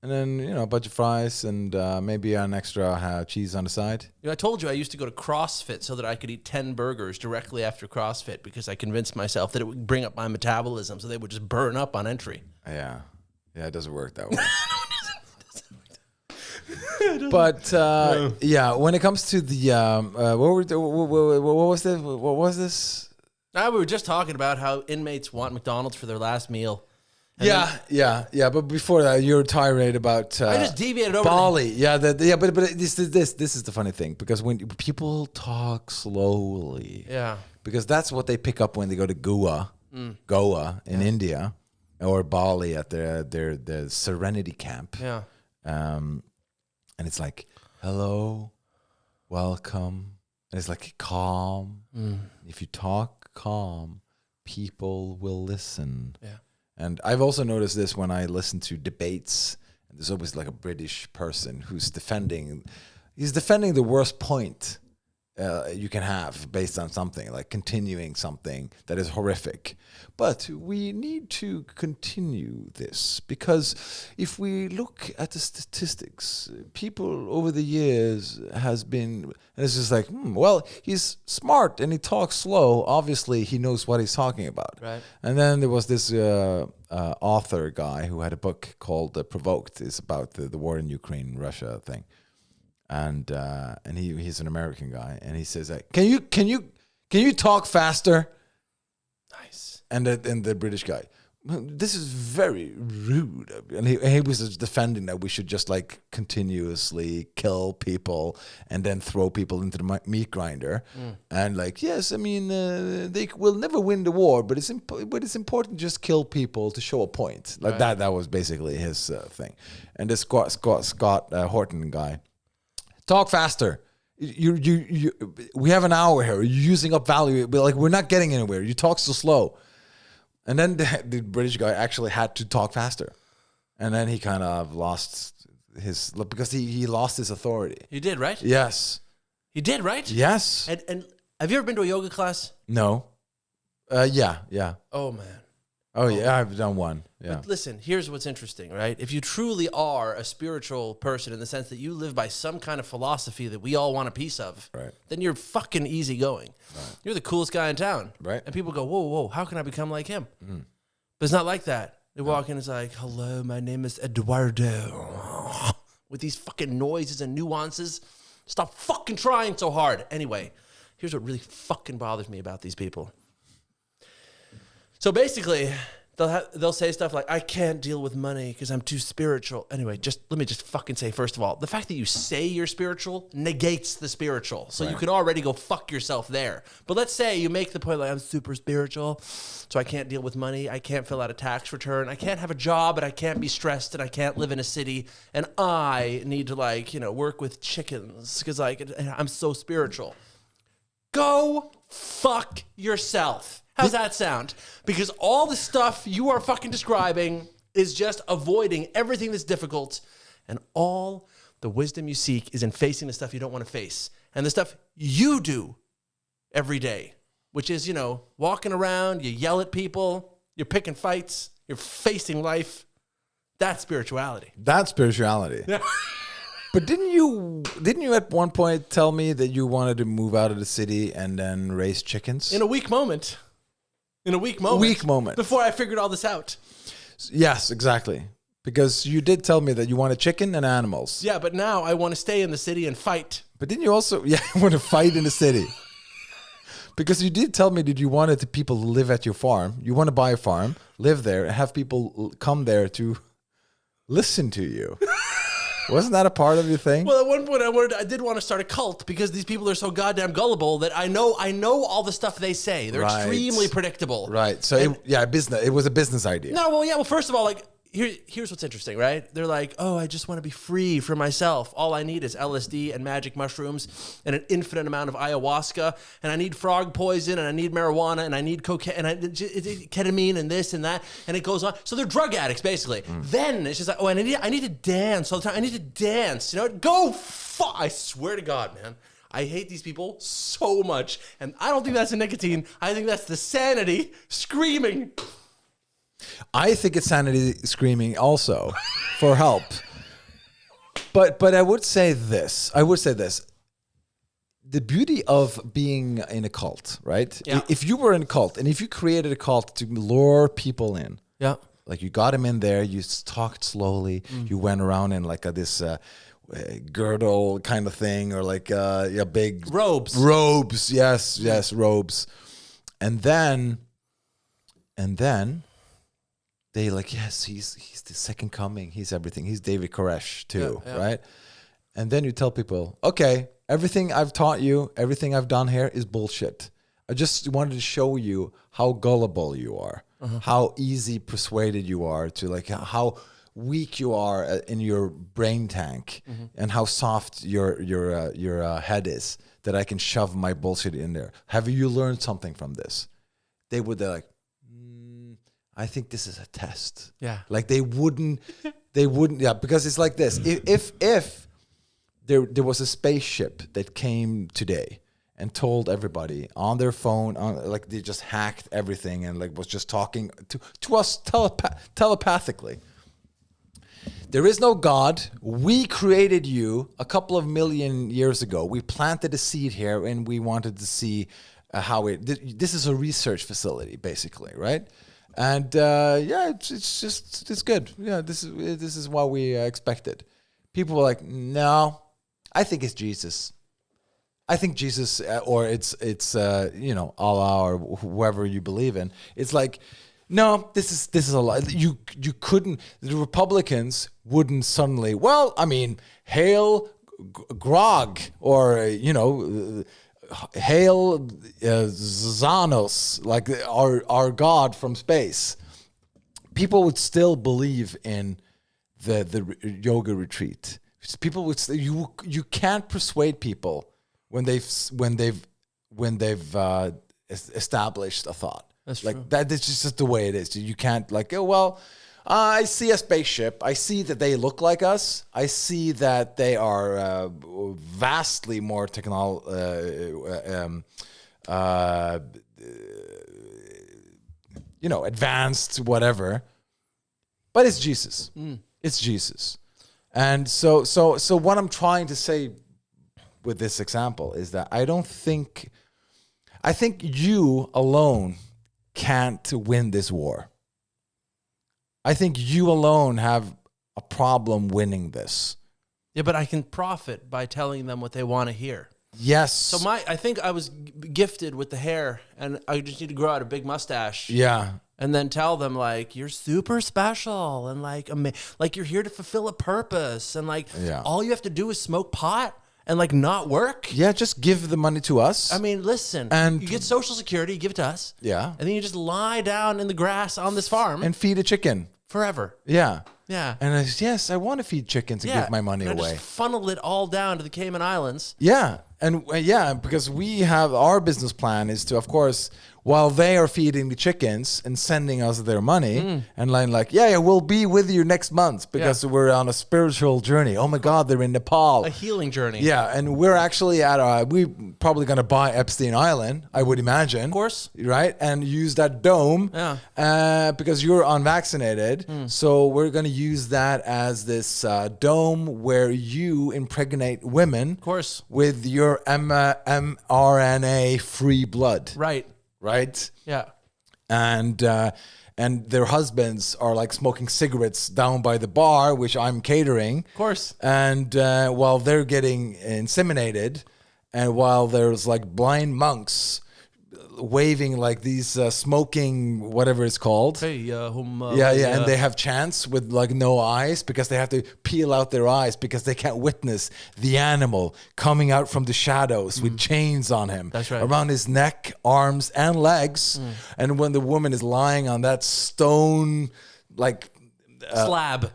and then a bunch of fries and maybe an extra cheese on the side. You know, I told you I used to go to CrossFit so that I could eat 10 burgers directly after CrossFit because I convinced myself that it would bring up my metabolism so they would just burn up on entry. Yeah, it doesn't work that way. But yeah, when it comes to the what was this? We were just talking about how inmates want McDonald's for their last meal. And Yeah. But before that, you were tirade about. I just deviated over. Bali. Yeah, but this is the funny thing because when people talk slowly, Yeah. because that's what they pick up when they go to Goa in India, or Bali at their Serenity camp. Yeah. And it's like, hello, welcome. And it's like calm. If you talk calm, people will listen. Yeah. And I've also noticed this when I listen to debates. And there's always like a British person who's defending the worst point you can have based on something, like continuing something that is horrific. But we need to continue this because if we look at the statistics, people over the years has been, and it's just like, well, he's smart and he talks slow. Obviously, he knows what he's talking about. Right. And then there was this author guy who had a book called Provoked. It's about the war in Ukraine, Russia thing. And he's an American guy, and he says, "Can you talk faster?" Nice. And the British guy, this is very rude, and he was just defending that we should just like continuously kill people and then throw people into the meat grinder, and like yes, I mean they will never win the war, but it's important to just kill people to show a point, like Right. that was basically his thing, and this Scott Horton guy. Talk faster. We have an hour here. You're using up value. We're not getting anywhere. You talk so slow. And then the British guy actually had to talk faster. And then he kind of lost because he lost his authority. You did, right? Yes. You did, right? Yes. And have you ever been to a yoga class? No. Yeah. Oh, man. Oh, yeah, I've done one. Yeah. But listen, here's what's interesting, right? If you truly are a spiritual person in the sense that you live by some kind of philosophy that we all want a piece of, Right. then you're fucking easygoing. Right. You're the coolest guy in town. Right. And people go, whoa, how can I become like him? But it's not like that. They walk in, it's like, hello, my name is Eduardo. With these fucking noises and nuances. Stop fucking trying so hard. Anyway, here's what really fucking bothers me about these people. So basically, they'll say stuff like, I can't deal with money because I'm too spiritual. Anyway, let me fucking say, first of all, the fact that you say you're spiritual negates the spiritual. So you can already go fuck yourself there. But let's say you make the point like, I'm super spiritual, so I can't deal with money. I can't fill out a tax return. I can't have a job, and I can't be stressed, and I can't live in a city. And I need to work with chickens because I'm so spiritual. Go fuck yourself. How's that sound? Because all the stuff you are fucking describing is just avoiding everything that's difficult, and all the wisdom you seek is in facing the stuff you don't want to face. And the stuff you do every day, which is, walking around, you yell at people, you're picking fights, you're facing life. That's spirituality. That's spirituality. But didn't you at one point tell me that you wanted to move out of the city and then raise chickens? In a weak moment. Before I figured all this out. Yes, exactly. Because you did tell me that you wanted chicken and animals. Yeah, but now I want to stay in the city and fight. But didn't you also want to fight in the city? Because you did tell me that you wanted the people to live at your farm. You want to buy a farm, live there, and have people come there to listen to you. Wasn't that a part of your thing? Well, at one point I did want to start a cult because these people are so goddamn gullible that I know all the stuff they say. They're extremely predictable. Right. So it was a business idea. No, well, first of all, here's what's interesting, right? They're like, oh, I just want to be free for myself. All I need is LSD and magic mushrooms and an infinite amount of ayahuasca, and I need frog poison, and I need marijuana, and I need cocaine, and ketamine, and this and that, and it goes on. So they're drug addicts, basically. Then it's just like, oh, and I need to dance all the time. I need to dance. I swear to God, man. I hate these people so much, and I don't think that's the nicotine. I think that's the sanity screaming. I think it's sanity screaming also for help. But I would say this. The beauty of being in a cult, right? Yeah. If you were in a cult and if you created a cult to lure people in, Yeah. like you got them in there, you talked slowly, you went around in like this girdle kind of thing, or like big Robes. Yes, robes. And then they like, yes, he's the second coming. He's everything. He's David Koresh too, right? And then you tell people, okay, everything I've taught you, everything I've done here is bullshit. I just wanted to show you how gullible you are, how easy persuaded you are to like how weak you are in your brain tank and how soft your head is, that I can shove my bullshit in there. Have you learned something from this? They're like, I think this is a test. Yeah. Like they wouldn't, yeah, because it's like this. If there was a spaceship that came today and told everybody on their phone, like they just hacked everything and like was just talking to us telepathically. There is no God. We created you a couple of million years ago. We planted a seed here and we wanted to see how this is a research facility basically, right? And yeah, it's good. Yeah, this is what we expected. People were like, no, I think it's Jesus. I think Jesus, or it's Allah or whoever you believe in. It's like, no, this is a lie. You couldn't. The Republicans wouldn't suddenly. Well, I mean, hail Grog, or hail Xanos, like our God from space. People would still believe in the yoga retreat. People would you can't persuade people when they've established a thought. That's like true. that. It's just the way it is. You can't like, oh well, I see a spaceship. I see that they look like us. I see that they are vastly more advanced, whatever. But it's Jesus. It's Jesus. And so what I'm trying to say with this example is that I think you alone can't win this war. I think you alone have a problem winning this. Yeah, but I can profit by telling them what they want to hear. Yes. So I think I was gifted with the hair, and I just need to grow out a big mustache. Yeah. And then tell them like you're super special and like you're here to fulfill a purpose, and like all you have to do is smoke pot and like not work. Yeah, just give the money to us. I mean, listen, and you get Social Security, you give it to us. Yeah. And then you just lie down in the grass on this farm and feed a chicken forever. Yeah. Yeah. And I want to feed chickens and give my money and away. Just funnel it all down to the Cayman Islands. Yeah. And because we have our business plan is to, of course, while they are feeding the chickens and sending us their money and like, we'll be with you next month because we're on a spiritual journey. Oh my God, they're in Nepal. A healing journey. Yeah. And we're actually we're probably going to buy Epstein Island, I would imagine. Of course. Right. And use that dome because you're unvaccinated. So we're going to use that as this dome where you impregnate women. Of course. With your mRNA free blood. Right? Yeah. And their husbands are like smoking cigarettes down by the bar, which I'm catering. Of course. And while they're getting inseminated, and while there's like blind monks waving like these smoking whatever it's called. Hey, and they have chants with like no eyes because they have to peel out their eyes because they can't witness the animal coming out from the shadows with chains on him. That's right. Around his neck, arms, and legs. And when the woman is lying on that stone, like slab,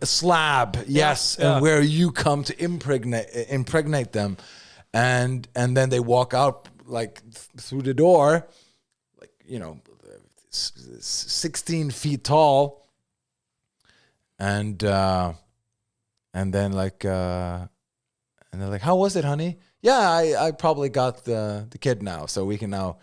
yes, and where you come to impregnate them, and then they walk out like through the door. 16 feet tall, and then and they're like, how was it, honey? Yeah, I probably got the kid now, so we can now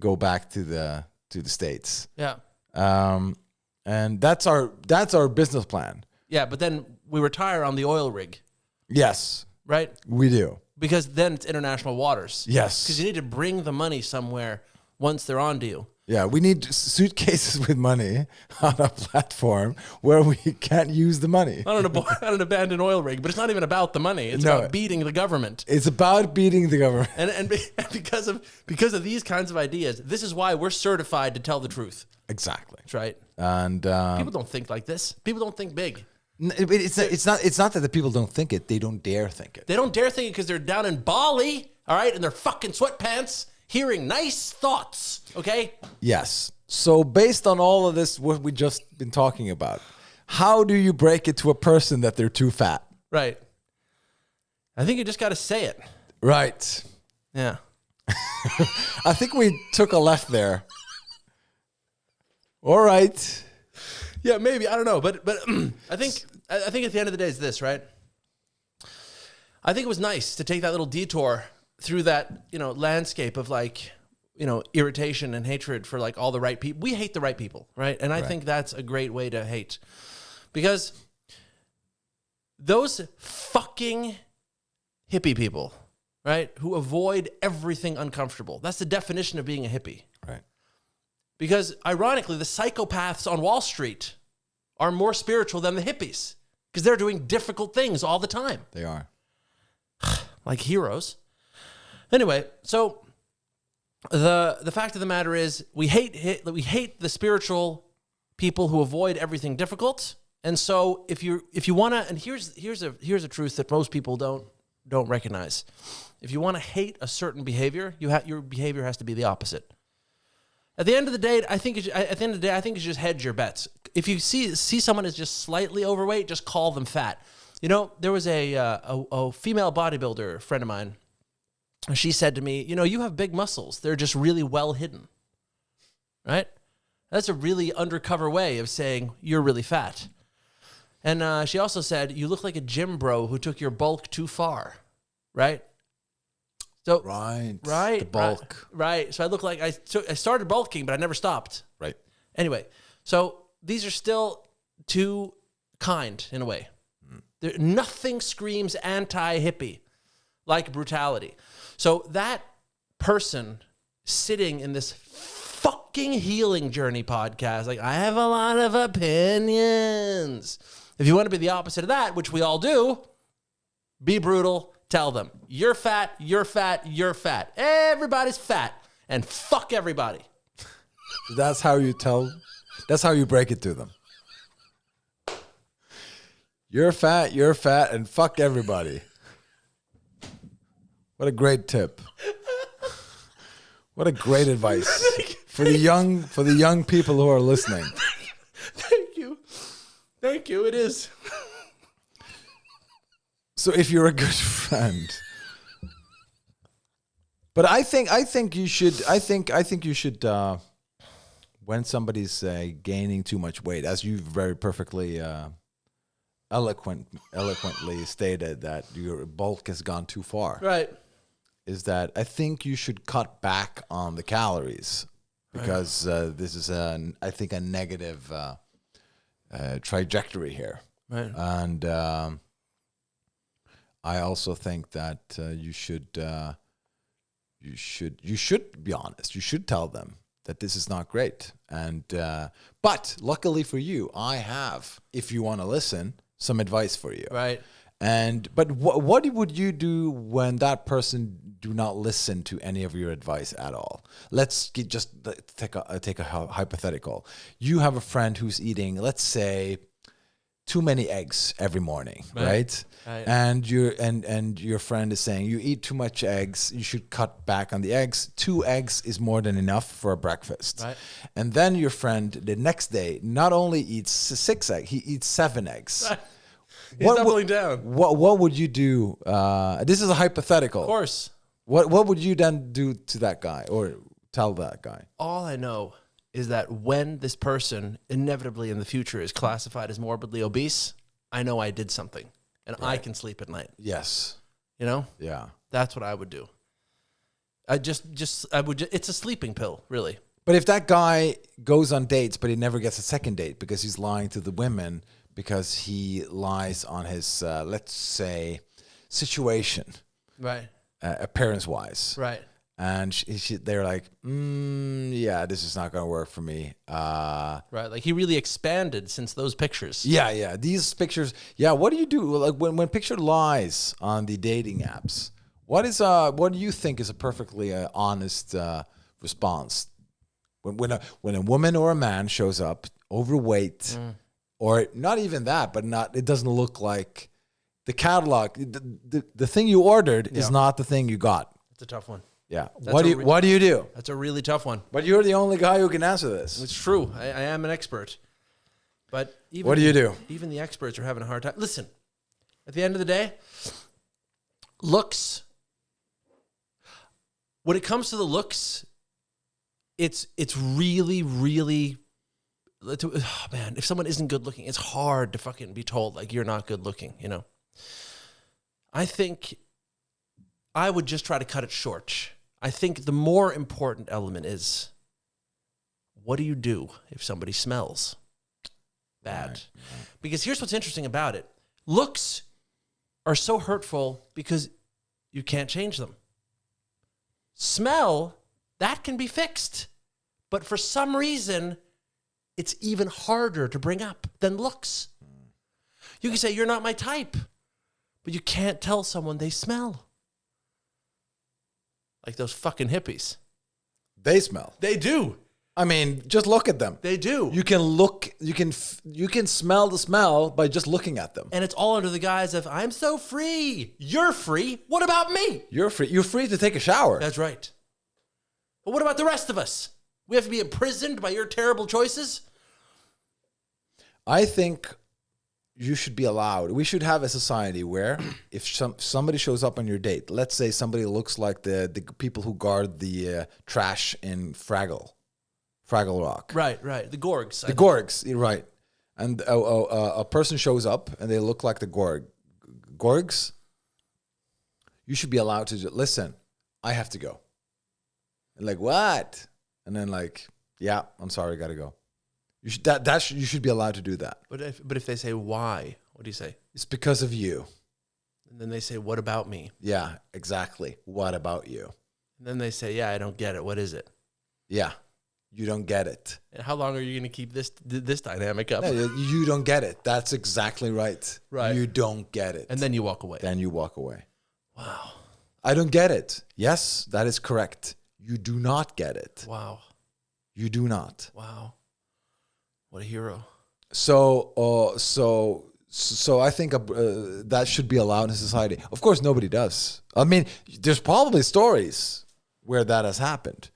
go back to the States. Yeah. And that's our business plan. Yeah, but then we retire on the oil rig. Yes. Right? We do. Because then it's international waters. Yes. Because you need to bring the money somewhere once they're onto you. Yeah, we need suitcases with money on a platform where we can't use the money. Not an abandoned oil rig, but it's not even about the money. It's about beating the government. It's about beating the government. And because of these kinds of ideas, this is why we're certified to tell the truth. Exactly. That's right. And people don't think like this. People don't think big. It's not that the people don't think it. They don't dare think it. They don't dare think it because they're down in Bali, all right, in their fucking sweatpants, hearing nice thoughts, okay? Yes. So based on all of this, what we just been talking about, how do you break it to a person that they're too fat? Right. I think you just got to say it. Right. Yeah. I think we took a left there. All right. Yeah, maybe. I don't know. But I think at the end of the day, it's this, right? I think it was nice to take that little detour through that, landscape of like, irritation and hatred for like all the right people. We hate the right people, right? And I think that's a great way to hate. Because those fucking hippie people, right, who avoid everything uncomfortable. That's the definition of being a hippie. Right. Because ironically, the psychopaths on Wall Street are more spiritual than the hippies because they're doing difficult things all the time. They are. Like heroes. Anyway, so the fact of the matter is we hate the spiritual people who avoid everything difficult. And so if you want to, and here's a truth that most people don't recognize. If you want to hate a certain behavior, your behavior has to be the opposite. At the end of the day, I think you just hedge your bets. If you see someone is just slightly overweight, just call them fat. There was a female bodybuilder friend of mine. She said to me, you have big muscles. They're just really well hidden. Right? That's a really undercover way of saying you're really fat. And she also said, you look like a gym bro who took your bulk too far. Right? So Right. The bulk. Right. So I look like I started bulking, but I never stopped. Right. Anyway, so these are still too kind in a way. Nothing screams anti-hippie like brutality. So that person sitting in this fucking healing journey podcast, like, I have a lot of opinions. If you want to be the opposite of that, which we all do, be brutal. Tell them, you're fat, you're fat, you're fat. Everybody's fat, and fuck everybody. That's how you break it to them. You're fat, and fuck everybody. What a great tip. What a great advice for the young people who are listening. Thank you. It is. So if you're a good friend, but I think you should. When somebody's gaining too much weight, as you very perfectly eloquently stated, that your bulk has gone too far. Right. Is that I think you should cut back on the calories because this is I think a negative trajectory here. Right. And I also think that you should be honest. You should tell them that this is not great. And but luckily for you, I have, if you want to listen, some advice for you. Right. But what would you do when that person do not listen to any of your advice at all? Let's just take a hypothetical. You have a friend who's eating, let's say, too many eggs every morning, right? And your friend is saying you eat too much eggs. You should cut back on the eggs. 2 eggs is more than enough for a breakfast. Right. And then your friend the next day not only eats 6 eggs, he eats 7 eggs. Right. He's doubling down. What would you do? This is a hypothetical. Of course. What would you then do to that guy or tell that guy? All I know is that when this person inevitably in the future is classified as morbidly obese, I know I did something and I can sleep at night. Yes. Yeah. That's what I would do. It's a sleeping pill, really. But if that guy goes on dates, but he never gets a second date because he's lying to the women, because he lies on his, let's say, situation, right? Appearance-wise, right? And they're like, yeah, this is not going to work for me. Right, like he really expanded since those pictures. Yeah, these pictures. Yeah, what do you do? Like when picture lies on the dating apps, what do you think is a perfectly honest response when a woman or a man shows up overweight? Or not even that, but it doesn't look like the catalog. The thing you ordered is not the thing you got. It's a tough one. Yeah. What do you do? That's a really tough one. But you're the only guy who can answer this. It's true. I am an expert. But even What do you do? Even the experts are having a hard time. Listen, at the end of the day, looks. When it comes to the looks, it's really, really. Oh man, if someone isn't good looking, it's hard to fucking be told like you're not good looking. You know. I think I would just try to cut it short. I think the more important element is, what do you do if somebody smells bad? Right. Because here's what's interesting about it. Looks are so hurtful because you can't change them. Smell, that can be fixed. But for some reason, it's even harder to bring up than looks. You can say, you're not my type, but you can't tell someone they smell. Like those fucking hippies. They smell. They do. I mean, just look at them. They do. You can smell the smell by just looking at them. And it's all under the guise of, I'm so free. You're free. What about me? You're free. You're free to take a shower. That's right. But what about the rest of us? We have to be imprisoned by your terrible choices? I think you should be allowed. We should have a society where if somebody shows up on your date, let's say somebody looks like the people who guard the trash in Fraggle Rock. Right. The Gorgs. The Gorgs, right. And a person shows up and they look like the Gorgs. You should be allowed to listen, I have to go. And like, what? And then like, yeah, I'm sorry, I got to go. You should be allowed to do that. But if they say why, what do you say? It's because of you. And then they say, what about me? Yeah, exactly. What about you? And then they say, yeah, I don't get it. What is it? Yeah, you don't get it. And how long are you going to keep this dynamic up? No, you don't get it. That's exactly right. Right. You don't get it. And then you walk away. Then you walk away. Wow. I don't get it. Yes, that is correct. You do not get it. Wow. You do not. Wow. What a hero. So I think that should be allowed in society. Of course, nobody does. I mean, there's probably stories where that has happened.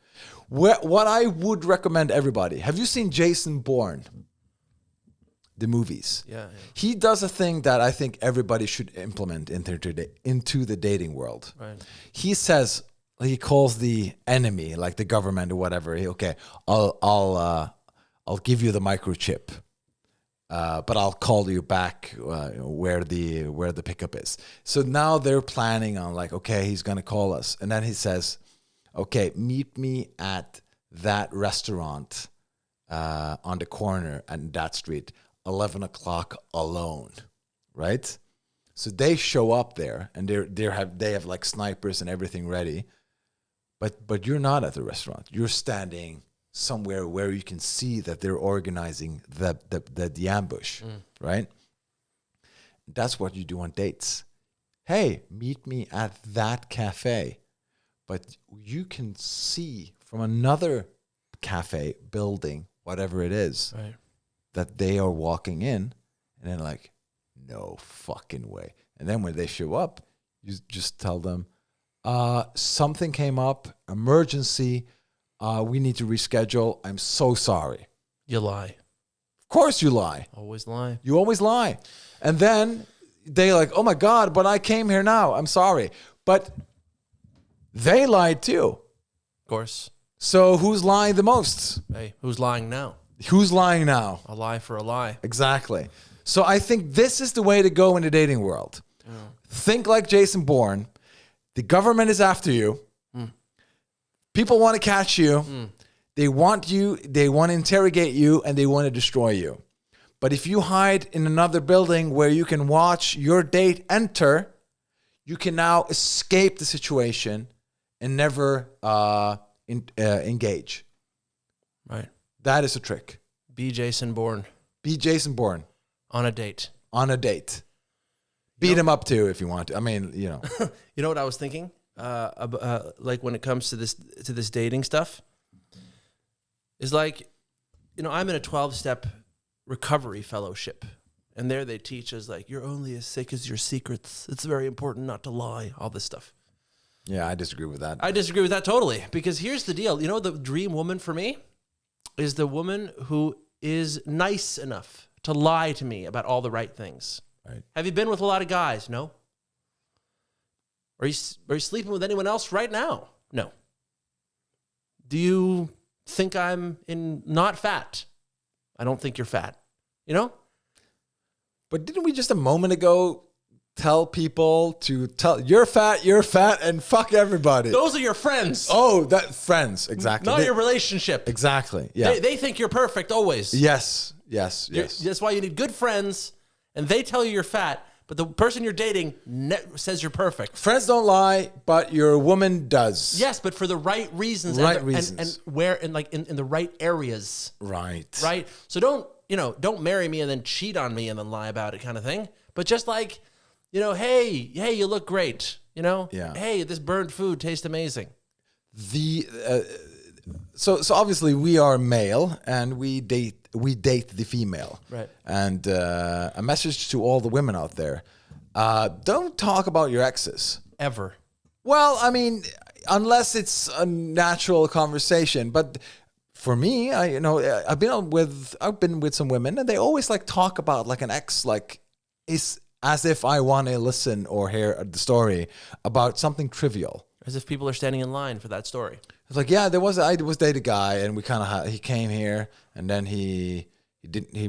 What I would recommend everybody, have you seen Jason Bourne? The movies. Yeah. He does a thing that I think everybody should implement into the dating world. Right. He says, he calls the enemy, like the government or whatever. I'll give you the microchip, but I'll call you back where the pickup is. So now they're planning on like, okay, he's gonna call us, and then he says, okay, meet me at that restaurant on the corner and that street, 11 o'clock alone, right? So they show up there and they have like snipers and everything ready, but you're not at the restaurant. You're standing somewhere where you can see that they're organizing the ambush, right? That's what you do on dates. Hey, meet me at that cafe. But you can see from another cafe, building, whatever it is, right, that they are walking in, and then like, no fucking way. And then when they show up, you just tell them, something came up, emergency, we need to reschedule. I'm so sorry. You lie. Of course you lie. Always lie. You always lie. And then they like, oh my God, but I came here now. I'm sorry. But they lied too. Of course. So who's lying the most? Hey, who's lying now? Who's lying now? A lie for a lie. Exactly. So I think this is the way to go in the dating world. Think like Jason Bourne. The government is after you. People want to catch you. They want to interrogate you, and they want to destroy you. But if you hide in another building where you can watch your date enter, you can now escape the situation and never engage. Right. That is a trick. Be Jason Bourne. Be Jason Bourne. On a date. On a date. Beat him up too if you want to. I mean, you know. You know what I was thinking? Like when it comes to this dating stuff, is like, you know, I'm in a 12-step recovery fellowship, and there they teach us like, you're only as sick as your secrets. It's very important not to lie. All this stuff. Yeah, I disagree with that. I disagree with that totally, because here's the deal. You know, the dream woman for me is the woman who is nice enough to lie to me about all the right things. Right. Have you been with a lot of guys? No. Are you sleeping with anyone else right now? No. Do you think I'm not fat? I don't think you're fat. You know? But didn't we just a moment ago tell people to tell you're fat, and fuck everybody? Those are your friends. Oh, that friends, exactly. Not your relationship. Exactly. Yeah. They think you're perfect always. Yes. That's why you need good friends, and they tell you you're fat, but the person you're dating says you're perfect. Friends don't lie, but your woman does. Yes, but for the right reasons. Right and reasons. And where in the right areas. Right. Right? So don't marry me and then cheat on me and then lie about it kind of thing. But just like, hey, you look great. Yeah. Hey, this burned food tastes amazing. So obviously we are male and we date the female. Right. And a message to all the women out there: don't talk about your exes Ever. Well, I mean, unless it's a natural conversation. But for me, I've been with some women, and they always like talk about like an ex, like is as if I want to listen or hear the story about something trivial. As if people are standing in line for that story. It's like, yeah, I was dating a guy, and we kind of he came here, and then he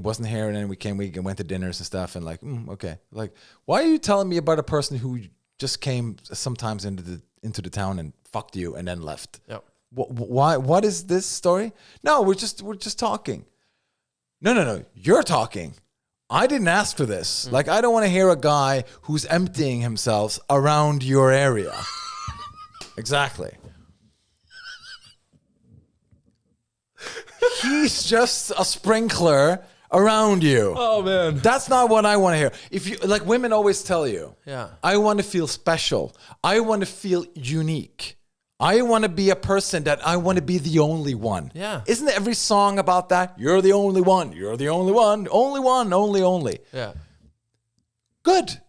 wasn't here, and then we went to dinners and stuff, and like, okay, like, why are you telling me about a person who just came sometimes into the town and fucked you and then left? Yep. Why? What is this story? No, we're just talking. No, you're talking. I didn't ask for this. Like, I don't want to hear a guy who's emptying himself around your area. Exactly. He's just a sprinkler around you. Oh man. That's not what I want to hear. If you like, women always tell you, Yeah. I want to feel special. I want to feel unique. I want to be a person that I want to be the only one. Yeah. Isn't every song about that? You're the only one. You're the only one. Only one. Only. Yeah. Good.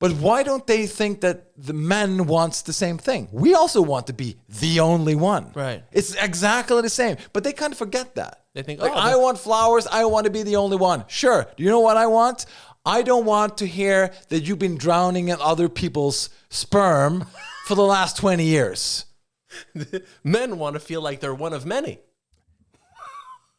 But why don't they think that the men wants the same thing? We also want to be the only one. Right. It's exactly the same. But they kind of forget that. They think, like, I want flowers. I want to be the only one. Sure. Do you know what I want? I don't want to hear that you've been drowning in other people's sperm for the last 20 years. Men want to feel like they're one of many.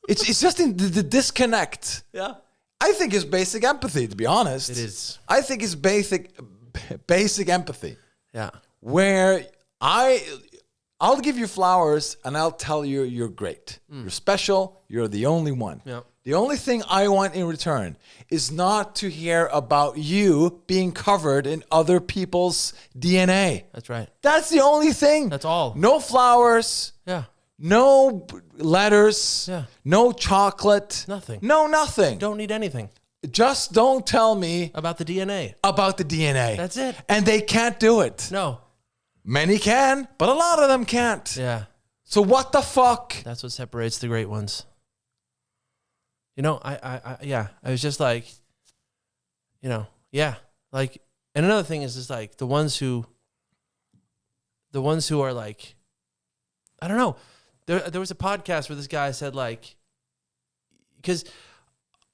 It's just in the disconnect. Yeah. I think it's basic empathy, to be honest. It is. I think it's basic empathy. Yeah. Where I'll give you flowers and I'll tell you you're great. You're special. You're the only one. Yep. The only thing I want in return is not to hear about you being covered in other people's DNA. That's right. That's the only thing. That's all. No flowers. Yeah. No letters. Yeah. No chocolate. Nothing. No, nothing. Don't need anything Just don't tell me about the DNA. about the DNA. That's it. And they can't do it. No. Many can, but a lot of them can't. Yeah. So what the fuck? That's what separates the great ones. I was just like, like, and another thing is just like the ones who are like, I don't know. There was a podcast where this guy said like, because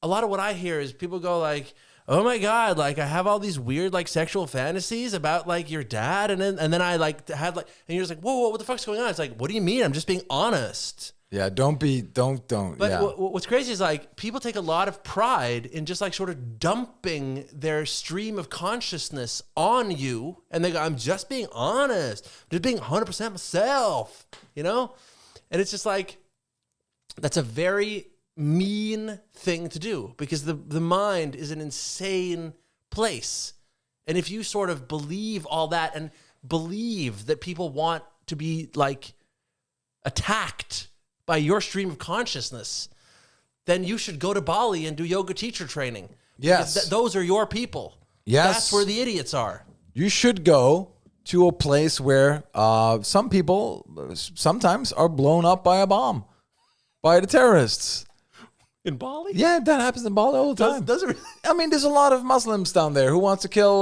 a lot of what I hear is people go like, oh my God, like I have all these weird like sexual fantasies about like your dad. And then I like had like, and you're just like, whoa, what the fuck's going on? It's like, what do you mean? I'm just being honest. Yeah, don't. But yeah. What's crazy is like people take a lot of pride in just like sort of dumping their stream of consciousness on you. And they go, I'm just being honest. I'm just being 100% myself, And it's just like, that's a very mean thing to do because the mind is an insane place. And if you sort of believe all that and believe that people want to be like attacked by your stream of consciousness, then you should go to Bali and do yoga teacher training. Yes. Those are your people. Yes. That's where the idiots are. You should go to a place where some people sometimes are blown up by a bomb, by the terrorists. In Bali? Yeah, that happens in Bali all the time. Does it really? I mean, there's a lot of Muslims down there who wants to kill.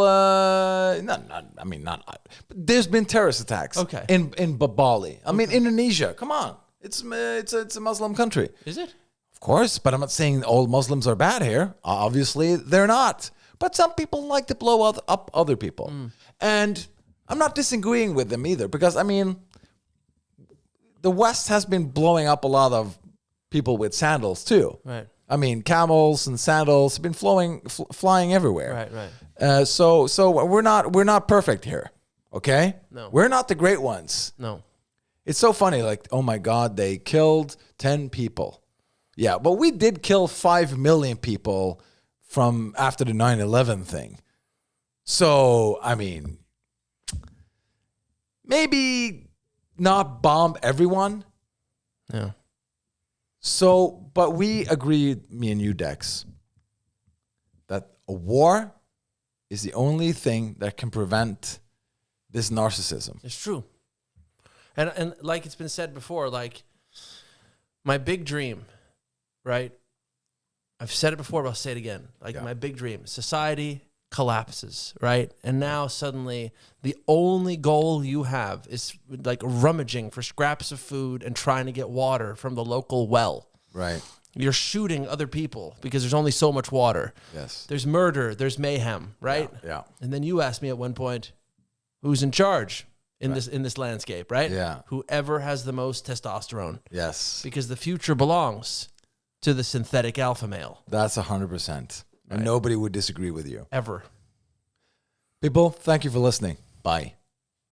There's been terrorist attacks. Okay. In Bali. I mean, Indonesia. Come on, it's a Muslim country. Is it? Of course, but I'm not saying all Muslims are bad here. Obviously, they're not. But some people like to blow up other people. And I'm not disagreeing with them either, because, I mean, the West has been blowing up a lot of people with sandals too. Right. I mean, camels and sandals have been flying everywhere. Right. So we're not perfect here, okay? No. We're not the great ones. No. It's so funny, like, oh my God, they killed 10 people. Yeah, but we did kill 5 million people from after the 9/11 thing. So, I mean, maybe not bomb everyone. Yeah. So, but we agreed, me and you, Dex, that a war is the only thing that can prevent this narcissism. It's true. And like it's been said before, like my big dream, right? I've said it before, but I'll say it again. Like my big dream, society collapses, right? And now suddenly the only goal you have is like rummaging for scraps of food and trying to get water from the local well. Right. You're shooting other people because there's only so much water. Yes. There's murder, there's mayhem, right? Yeah. And then you asked me at one point, who's in charge in this landscape, right? Yeah. Whoever has the most testosterone. Yes. Because the future belongs to the synthetic alpha male. That's 100%. And nobody would disagree with you. Ever. People, thank you for listening. Bye.